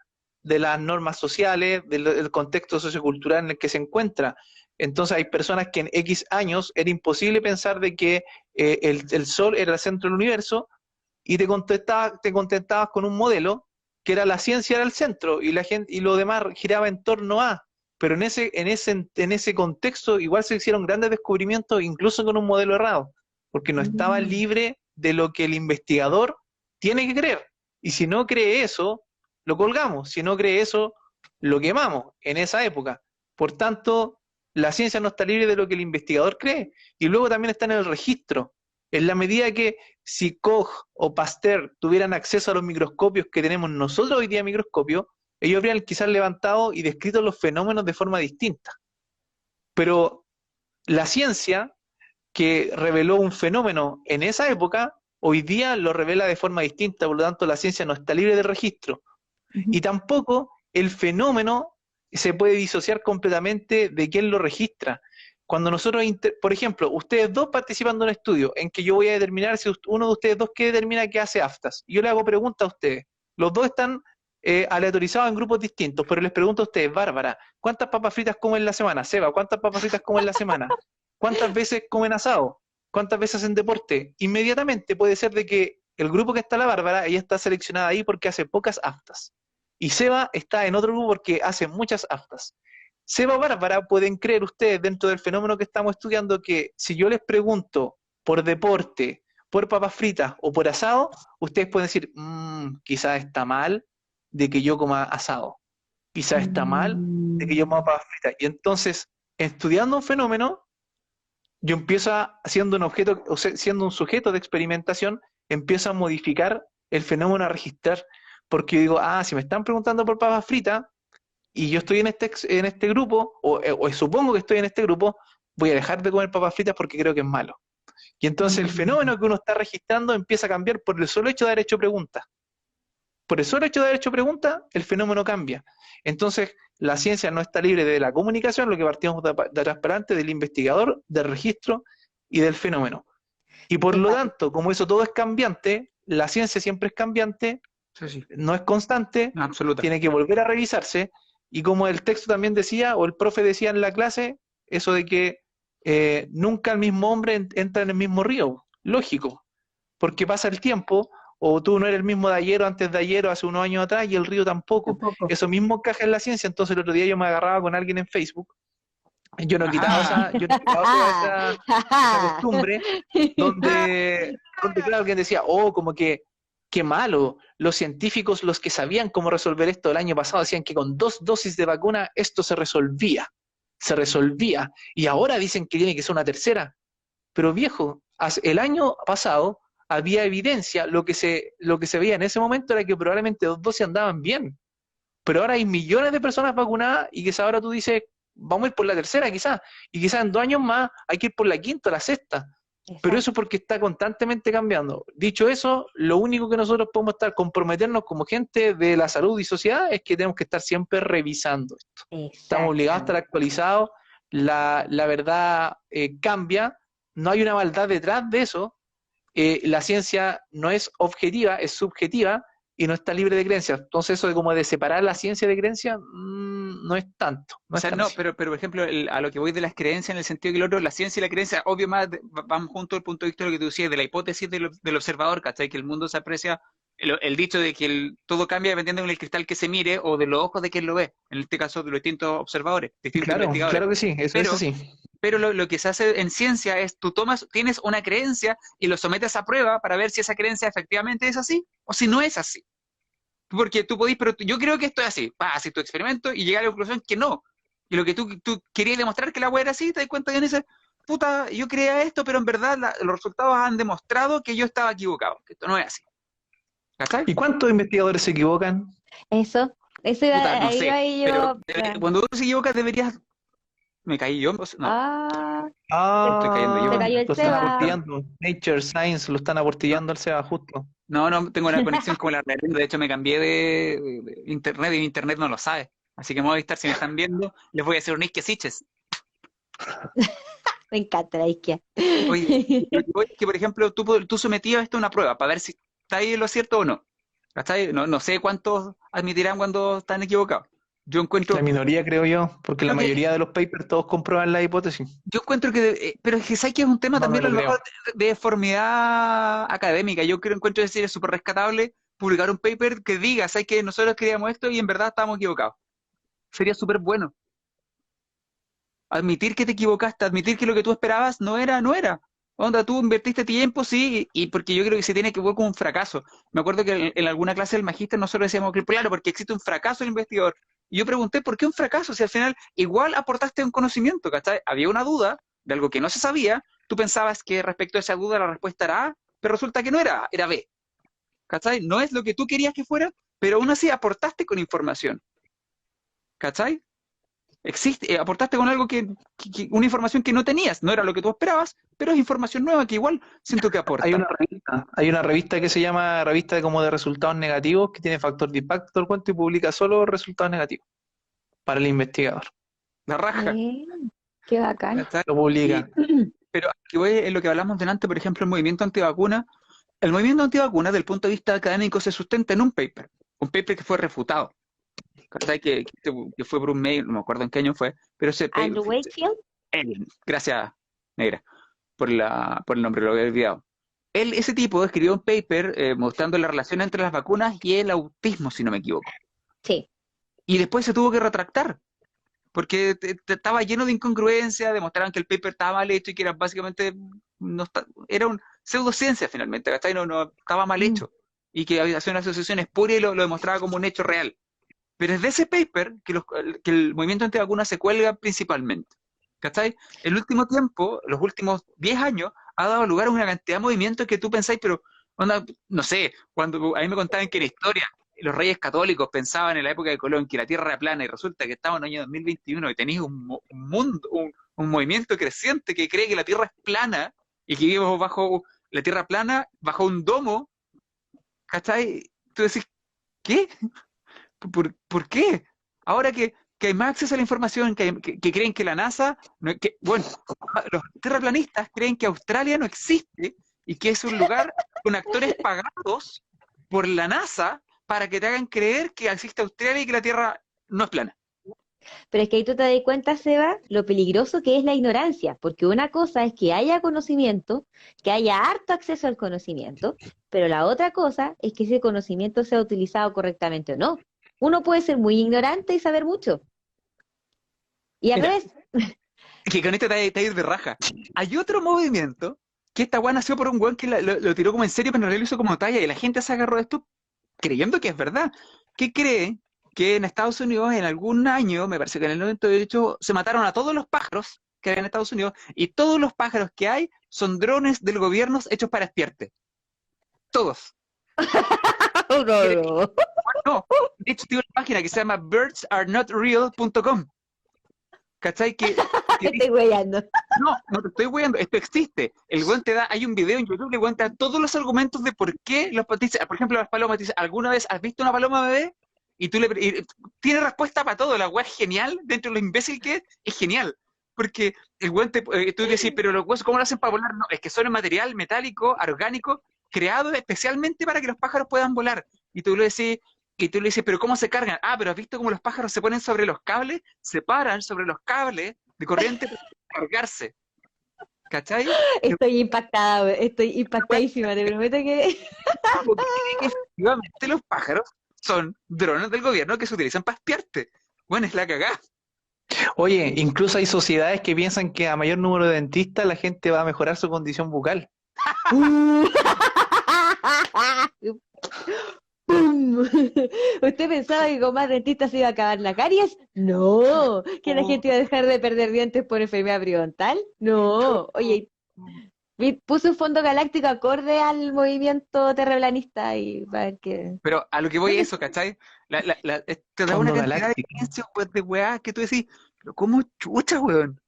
de las normas sociales, del contexto sociocultural en el que se encuentra. Entonces hay personas que en X años era imposible pensar de que el Sol era el centro del universo y te contentabas con un modelo que era la ciencia era el centro y la gente y lo demás giraba en torno a. Pero en ese contexto igual se hicieron grandes descubrimientos, incluso con un modelo errado, porque no estaba Mm. libre de lo que el investigador tiene que creer. Y si no cree eso, lo colgamos. Si no cree eso, lo quemamos en esa época. Por tanto, la ciencia no está libre de lo que el investigador cree. Y luego también está en el registro. En la medida que si Koch o Pasteur tuvieran acceso a los microscopios que tenemos nosotros hoy día microscopios, ellos habrían quizás levantado y descrito los fenómenos de forma distinta. Pero la ciencia que reveló un fenómeno en esa época, hoy día lo revela de forma distinta, por lo tanto la ciencia no está libre de registro. Ujú. Y tampoco el fenómeno se puede disociar completamente de quién lo registra. Cuando nosotros, por ejemplo, ustedes dos participan de un estudio en que yo voy a determinar si uno de ustedes dos qué determina que hace aftas. Y yo le hago preguntas a ustedes. Los dos están aleatorizados en grupos distintos, pero les pregunto a ustedes, Bárbara, ¿cuántas papas fritas comen en la semana? Seba, ¿cuántas papas fritas comen en la semana? ¿Cuántas veces comen asado? ¿Cuántas veces hacen deporte? Inmediatamente puede ser de que el grupo que está la Bárbara, ella está seleccionada ahí porque hace pocas aftas. Y Seba está en otro grupo porque hace muchas aftas. Seba o Bárbara, pueden creer ustedes dentro del fenómeno que estamos estudiando que si yo les pregunto por deporte, por papas fritas o por asado, ustedes pueden decir, quizás está mal de que yo coma asado. Quizás está mal de que yo coma Mm. papas fritas. Y entonces, estudiando un fenómeno, yo empiezo siendo un objeto, o sea, siendo un sujeto de experimentación, empiezo a modificar el fenómeno a registrar, porque yo digo, si me están preguntando por papas fritas, y yo estoy en este grupo, o supongo que estoy en este grupo, voy a dejar de comer papas fritas porque creo que es malo. Y entonces el Mm. fenómeno que uno está registrando empieza a cambiar por el solo hecho de haber hecho preguntas. Por el solo hecho de haber hecho preguntas, el fenómeno cambia. Entonces, la ciencia no está libre de la comunicación, lo que partimos de atrás para adelante, del investigador, del registro y del fenómeno. Y por lo Exacto. tanto, como eso todo es cambiante, la ciencia siempre es cambiante, Sí, sí, no es constante, absoluta. tiene que volver a revisarse, y como el texto también decía, o el profe decía en la clase, eso de que nunca el mismo hombre entra en el mismo río, lógico, porque pasa el tiempo, o tú no eres el mismo de ayer o antes de ayer o hace unos años atrás, y el río tampoco. Tampoco. Eso mismo encaja en la ciencia. Entonces el otro día yo me agarraba con alguien en Facebook, Ajá. yo no he quitado esa costumbre, donde claro, alguien decía, como que qué malo, los científicos, los que sabían cómo resolver esto el año pasado, decían que con 2 dosis de vacuna esto se resolvía, y ahora dicen que tiene que ser una tercera. Pero viejo, el año pasado había evidencia, lo que se veía en ese momento era que probablemente 2 dosis andaban bien, pero ahora hay millones de personas vacunadas y quizás ahora tú dices, vamos a ir por la tercera quizás, y quizás en 2 años más hay que ir por la quinta o la sexta. Pero eso Exacto. porque está constantemente cambiando. Dicho eso, lo único que nosotros podemos comprometernos como gente de la salud y sociedad es que tenemos que estar siempre revisando esto. Estamos obligados a estar Exactamente. actualizados, la verdad cambia, no hay una maldad detrás de eso, la ciencia no es objetiva, es subjetiva y no está libre de creencias. Entonces eso de como de separar la ciencia de creencias, no es tanto, O no es sea, tan no, así. pero por ejemplo, a lo que voy de las creencias en el sentido que el otro, la ciencia y la creencia, obvio más, van junto al punto de vista de lo que tú decías, de la hipótesis del observador, ¿cachai? Que el mundo se aprecia, el dicho de que todo cambia dependiendo del cristal que se mire o de los ojos de quien lo ve, en este caso de los distintos observadores, distintos Claro, investigadores. claro que sí, eso Pero, sí. pero lo que se hace en ciencia es tú tienes una creencia y lo sometes a prueba para ver si esa creencia efectivamente es así o si no es así. Porque tú podís, pero yo creo que esto es así. Vas a hacer tu experimento y llegar a la conclusión que no. Y lo que tú querías demostrar que la weá era así, te das cuenta que dices, puta, yo creía esto, pero en verdad los resultados han demostrado que yo estaba equivocado, que esto no es así. ¿Cachai? ¿Y cuántos investigadores se equivocan? Eso Puta, no ahí sé. iba Pero yo. cuando uno se equivoca deberías... Me caí yo, no, Ah, me estoy cayendo se yo. cayó el Lo están Seba. aportillando. Nature, Science, lo están aportillando al SEBA justo. No, no, tengo una conexión como la red. De hecho, me cambié de internet y mi internet no lo sabe. Así que Movistar, si me están viendo, les voy a hacer un isque siches. Me encanta la isquia. Oye, lo que voy es que, por ejemplo, tú sometías esto a una prueba para ver si está ahí en lo cierto o no. ¿Cachai? No sé cuántos admitirán cuando están equivocados. Yo encuentro, La minoría, creo yo, porque la creo que, mayoría de los papers todos comprueban la hipótesis. pero es que sabes que es un tema No me también a lo lo creo. mejor de deformidad académica. Encuentro decir, es súper rescatable publicar un paper que diga, sabes que nosotros queríamos esto y en verdad estábamos equivocados. Sería súper bueno. Admitir que te equivocaste, admitir que lo que tú esperabas no era. Onda, tú invertiste tiempo, sí, y porque yo creo que se tiene que ver como un fracaso. Me acuerdo que en alguna clase del magíster nosotros decíamos que, claro, porque existe un fracaso del investigador. Y yo pregunté, ¿por qué un fracaso? Si al final igual aportaste un conocimiento, ¿cachai? Había una duda de algo que no se sabía, tú pensabas que respecto a esa duda la respuesta era A, pero resulta que no era A, era B, ¿cachai? No es lo que tú querías que fuera, pero aún así aportaste con información, ¿cachai? Aportaste con algo una información que no tenías, no era lo que tú esperabas, pero es información nueva que igual siento que aporta. Hay una revista que se llama Revista como de Resultados Negativos, que tiene factor de impacto todo el cuento y publica solo resultados negativos para el investigador. La raja, Eh, qué bacán. ¿cachai? Lo publica. Pero aquí voy en lo que hablamos delante, por ejemplo, el movimiento antivacuna, desde el punto de vista académico, se sustenta en un paper que fue refutado, ¿cachai? Que fue por un mail, no me acuerdo en qué año fue, pero ese paper, Andrew Wakefield. gracias, Negra, por el nombre, lo había olvidado. Ese tipo escribió un paper mostrando la relación entre las vacunas y el autismo, si no me equivoco. Sí. Y después se tuvo que retractar, porque estaba lleno de incongruencias, demostraron que el paper estaba mal hecho y que era básicamente, era un pseudociencia finalmente, ¿cachai? No, estaba mal Mm. hecho. Y que había sido una asociación espuria y lo demostraba como un hecho real. Pero es de ese paper que el movimiento antivacunas se cuelga principalmente. ¿Cachai? El último tiempo, los últimos 10 años, ha dado lugar a una cantidad de movimientos que tú pensáis, pero onda, no sé, cuando a mí me contaban que en la historia los reyes católicos pensaban en la época de Colón que la Tierra era plana y resulta que estamos en el año 2021 y tenéis un mundo, un movimiento creciente que cree que la Tierra es plana y que vivimos bajo la Tierra plana, bajo un domo, ¿cachai? Tú decís, ¿qué? ¿Por qué? Ahora que hay más acceso a la información, que creen que la NASA, bueno, los terraplanistas creen que Australia no existe y que es un lugar con actores pagados por la NASA para que te hagan creer que existe Australia y que la Tierra no es plana. Pero es que ahí tú te das cuenta, Seba, lo peligroso que es la ignorancia, porque una cosa es que haya conocimiento, que haya harto acceso al conocimiento, pero la otra cosa es que ese conocimiento sea utilizado correctamente o no. Uno puede ser muy ignorante y saber mucho. Y al Mira, revés. que con esto te va a ir de raja. Hay otro movimiento que esta weá nació por un weón que lo tiró como en serio, pero en realidad lo hizo como talla y la gente se agarró de esto creyendo que es verdad. Que cree que en Estados Unidos en algún año, me parece que en el 98, se mataron a todos los pájaros que hay en Estados Unidos y todos los pájaros que hay son drones del gobierno hechos para espiarte. Todos. No, Cree- no. No, de hecho tiene una página que se llama birdsarenotreal.com. ¿Cachai? Que Estoy weyando. no te estoy weando, esto existe. El weón te da, hay un video en YouTube, le weón te da todos los argumentos de por qué los dice, por ejemplo, las palomas, dice, ¿alguna vez has visto una paloma bebé? Y tiene respuesta para todo, la weá es genial, dentro de lo imbécil que es genial. Porque el weón tú decís, pero los huesos, ¿cómo lo hacen para volar? No, es que son un material metálico, orgánico, creado especialmente para que los pájaros puedan volar. Y tú le dices, pero ¿cómo se cargan? Ah, pero ¿has visto cómo los pájaros se ponen sobre los cables? Se paran sobre los cables de corriente para cargarse. ¿Cachai? Estoy impactada, estoy impactadísima, te prometo que... Porque efectivamente los pájaros son drones del gobierno que se utilizan para espiarte. Bueno, es la cagada. Oye, incluso hay sociedades que piensan que a mayor número de dentistas la gente va a mejorar su condición bucal. ¡Pum! ¿Usted pensaba que con más dentistas se iba a acabar la caries? No. ¿Que la gente iba a dejar de perder dientes por enfermedad periodontal? No. Oye, puse un fondo galáctico acorde al movimiento terraplanista y para ver qué... Pero a lo que voy es eso, ¿cachai? Te da una Fondo cantidad de galáctico. evidencia pues, de weá que tú decís, pero ¿cómo chucha, weón?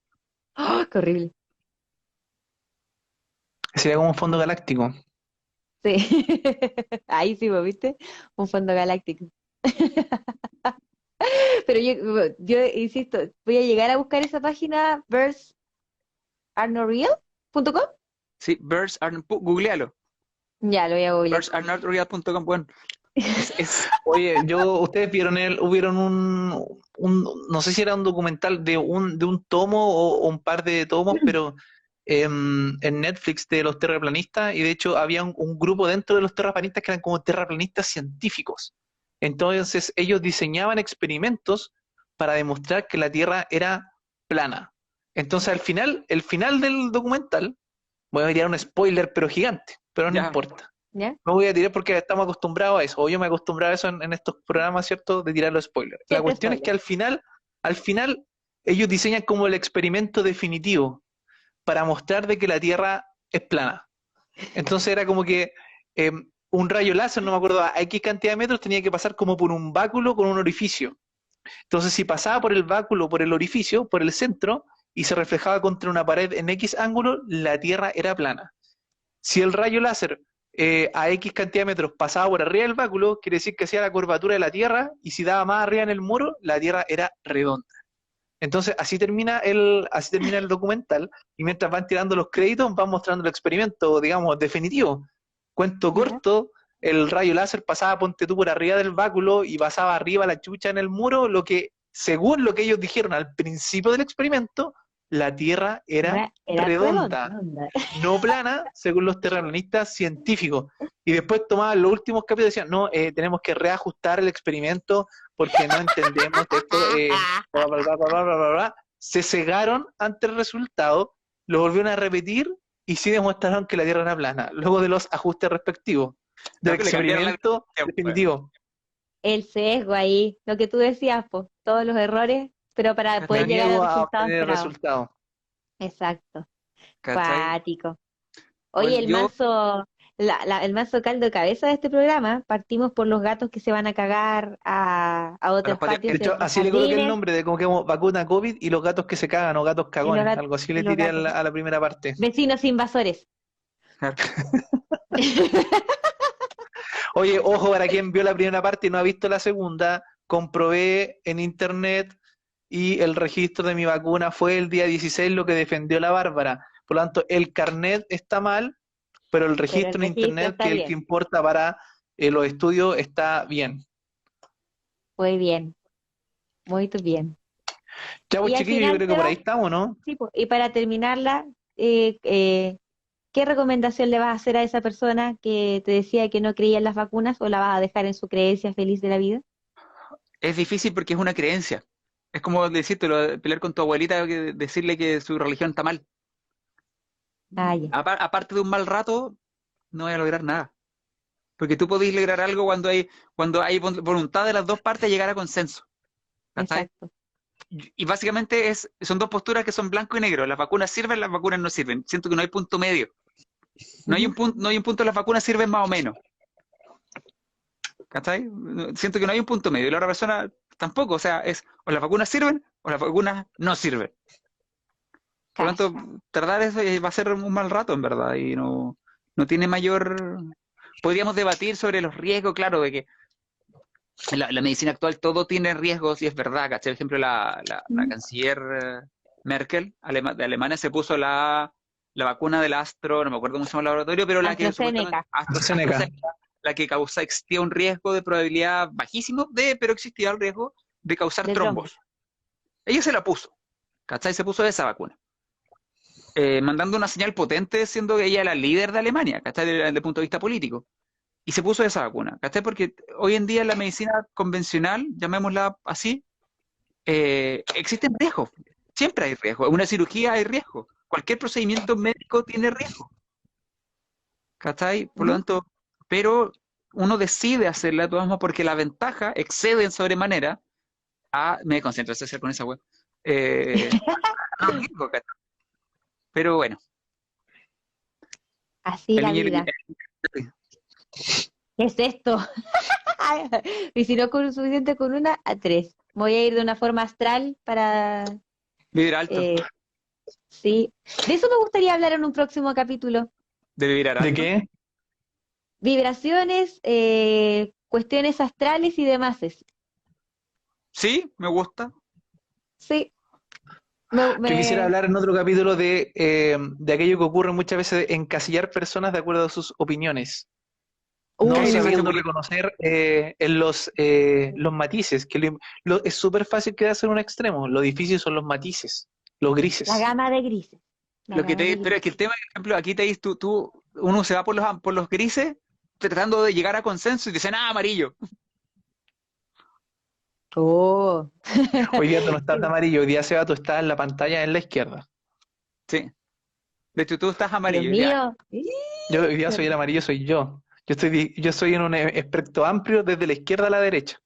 ¡Ah, qué horrible! Sería como un fondo galáctico. Sí. Ahí sí, ¿vos viste? Un fondo galáctico. Pero yo insisto, voy a llegar a buscar esa página birdsarenoreal.com. Sí, googlealo. Ya, lo voy a googlear. Birdsarenotreal.com, bueno. Oye, ustedes hubieron no sé si era un documental de un tomo o un par de tomos, pero en Netflix de los terraplanistas, y de hecho había un grupo dentro de los terraplanistas que eran como terraplanistas científicos. Entonces ellos diseñaban experimentos para demostrar que la Tierra era plana. Entonces el final del documental, voy a tirar un spoiler pero gigante, pero no Ya. importa. ¿Ya? No voy a tirar porque estamos acostumbrados a eso, o yo me acostumbraba a eso en estos programas, ¿cierto? De tirar los spoilers. La Siempre cuestión es que spoiler. al final, ellos diseñan como el experimento definitivo para mostrar de que la Tierra es plana. Entonces era como que eh, un rayo láser, no me acuerdo, a X cantidad de metros tenía que pasar como por un báculo con un orificio. Entonces si pasaba por el báculo, por el orificio, por el centro, y se reflejaba contra una pared en X ángulo, la Tierra era plana. Si el rayo láser a X cantidad de metros pasaba por arriba del báculo, quiere decir que hacía la curvatura de la Tierra, y si daba más arriba en el muro, la Tierra era redonda. Entonces, así termina el documental, y mientras van tirando los créditos, van mostrando el experimento, digamos, definitivo. Cuento ¿Ya? corto, el rayo láser pasaba, ponte tú, por arriba del báculo y pasaba arriba la chucha en el muro, según lo que ellos dijeron al principio del experimento, la Tierra era Era redonda, redonda. no plana, según los terraplanistas científicos. Y después tomaban los últimos capítulos y decían, no, tenemos que reajustar el experimento porque no entendemos esto, bla, bla, bla, bla, bla, bla, bla, bla. Se cegaron ante el resultado, lo volvieron a repetir y sí demostraron que la Tierra era plana, luego de los ajustes respectivos del No, que le cambiaron la experimento gracia, weón. definitivo. El sesgo ahí, lo que tú decías, pues, todos los errores, pero para poder Me llegar al niego a resultado obtener el esperado. resultado. Exacto. ¿Cachai? Cuático. Oye, el Yo, el manso caldo de cabeza de este programa, partimos por los gatos que se van a cagar a a otros los patios De patios, hecho, ciertos así le coloqué el jardines, nombre de como vacuna COVID y los gatos que se cagan o gatos y cagones, algo así y le los tiré a gatos. la primera parte. Vecinos invasores. Oye, ojo, para quien vio la primera parte y no ha visto la segunda, comprobé en internet y el registro de mi vacuna fue el día 16 lo que defendió la Bárbara. Por lo tanto, el carnet está mal, pero el Pero el registro en registro internet, está que es el que bien. importa para los estudios, está bien. Muy bien, muy bien. Ya, pues Y al chiquillos, yo final, creo que por ahí Seba, estamos, ¿no? sí, pues, y para terminarla, ¿qué recomendación le vas a hacer a esa persona que te decía que no creía en las vacunas o la vas a dejar en su creencia feliz de la vida? es difícil porque es una creencia. Es como decirte, pelear con tu abuelita, decirle que su religión está mal. Ah, ya, Aparte de un mal rato, no voy a lograr nada. Porque tú podés lograr algo cuando hay voluntad de las dos partes llegar a consenso. ¿Cachai? exacto. Y básicamente son dos posturas que son blanco y negro. Las vacunas sirven, las vacunas no sirven. Siento que no hay punto medio. No hay un punto, las vacunas sirven más o menos. ¿Cachai? Siento que no hay un punto medio. Y la otra persona tampoco. O sea, o las vacunas sirven o las vacunas no sirven. Por lo Cacha. tanto, tardar eso va a ser un mal rato, en verdad. Y no tiene mayor. Podríamos debatir sobre los riesgos, claro, de que la medicina actual todo tiene riesgos y es verdad, ¿cachai? Por ejemplo, la Mm. canciller Merkel de Alemania se puso la vacuna del Astro, no me acuerdo cómo se llama el laboratorio, pero la que supuestamente AstraZeneca. Seneca. la que existía un riesgo de probabilidad bajísimo pero existía el riesgo de causar De trombo. trombos. Ella se la puso, ¿cachai? Se puso esa vacuna. Mandando una señal potente, siendo ella la líder de Alemania, ¿cachai? Desde el punto de vista político. Y se puso esa vacuna, ¿cachai? Porque hoy en día la medicina convencional, llamémosla así, existen riesgos. Siempre hay riesgo. En una cirugía hay riesgo. Cualquier procedimiento médico tiene riesgo. ¿Cachai? Por lo Ujú. tanto, pero uno decide hacerla de todas formas porque la ventaja excede en sobremanera a. Me concentro en hacer con esa web. A los riesgos, ¿cachai? Pero bueno, Así el la niño. vida. ¿Qué es esto? Y si no con suficiente con una, a tres. Voy a ir de una forma astral para... Vivir alto. Sí. De eso me gustaría hablar en un próximo capítulo. De vivir alto. ¿De qué? Vibraciones, cuestiones astrales y demás. Sí, me gusta. Sí. Yo quisiera hablar en otro capítulo de aquello que ocurre muchas veces, de encasillar personas de acuerdo a sus opiniones. no Cállate, sabiendo Julio. reconocer en los matices, que es súper fácil quedarse en un extremo, lo difícil son los matices, los La grises. gama de grises. La Lo que gama de pero es que grises. el tema, por ejemplo, aquí te dices uno se va por los grises tratando de llegar a consenso y dicen, amarillo. Oh. Hoy día tú no estás de amarillo, hoy día Seba, tú estás en la pantalla en la izquierda. Sí. De hecho, tú estás Dios amarillo, ya. mío. Yo hoy día soy el amarillo, soy yo. Yo estoy en un espectro amplio desde la izquierda a la derecha.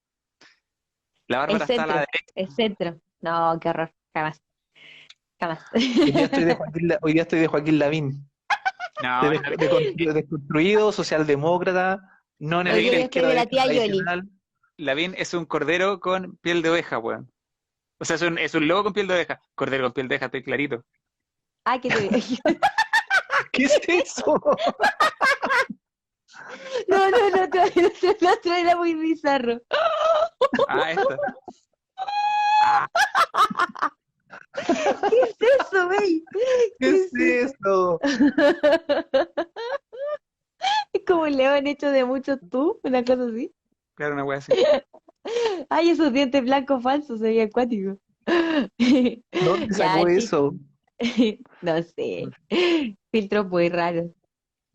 La El Bárbara está a la centro. derecha. El centro. No, qué horror. Jamás. Jamás. Hoy día estoy de Joaquín Lavín, No, desconstruido, socialdemócrata, no Hoy enemigo día de la yo estoy de izquierda la derecha tía Yoli. tradicional. Lavín es un cordero con piel de oveja, weón. O sea, es un lobo con piel de oveja. Cordero con piel de oveja, estoy clarito. Ay, que te... ¿Qué es eso? No, no, no, el otro era muy bizarro. Ah, esta. ¿Qué es eso, güey? ¿Qué es eso? Es como un león hecho de mucho tú, una cosa así. Claro, una wea así. Ay, esos dientes blancos falsos, se veía acuático. ¿Dónde Ya, sacó eso? no sé. Filtros muy raros.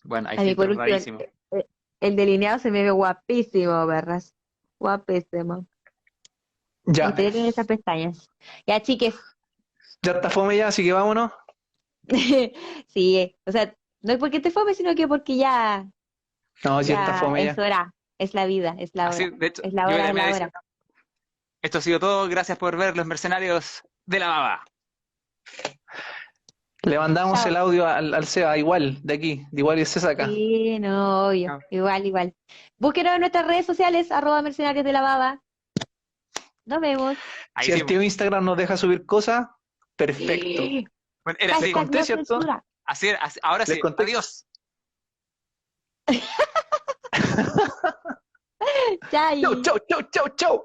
Bueno, hay A mí, por filtros último, rarísimos. el delineado se me ve guapísimo, perras. Guapísimo. Me Ya, gustaría tener esas pestañas. Ya, chiques. ya está fome ya, así que vámonos. Sí, o sea, no es porque te fome, sino que porque ya, No, si está ya fome es ya. hora, es la vida, es la Así, hora, de hecho, es la yo hora, es también la decía, hora. esto ha sido todo. Gracias por ver Los Mercenarios de la Baba. Le mandamos el Chao. audio al Seba, igual, de aquí, de igual y se saca. Sí, no, obvio, Chao. igual, igual. Búsquenos en nuestras redes sociales, @mercenarios de la baba. Nos vemos. Ahí Si sí. el tío Instagram nos deja subir cosas, perfecto. Bueno, era así. Les conté, No ¿cierto? censura. Ahora Les sí. conté. Adiós. Chai. Chau, chau, chau, chau, chau.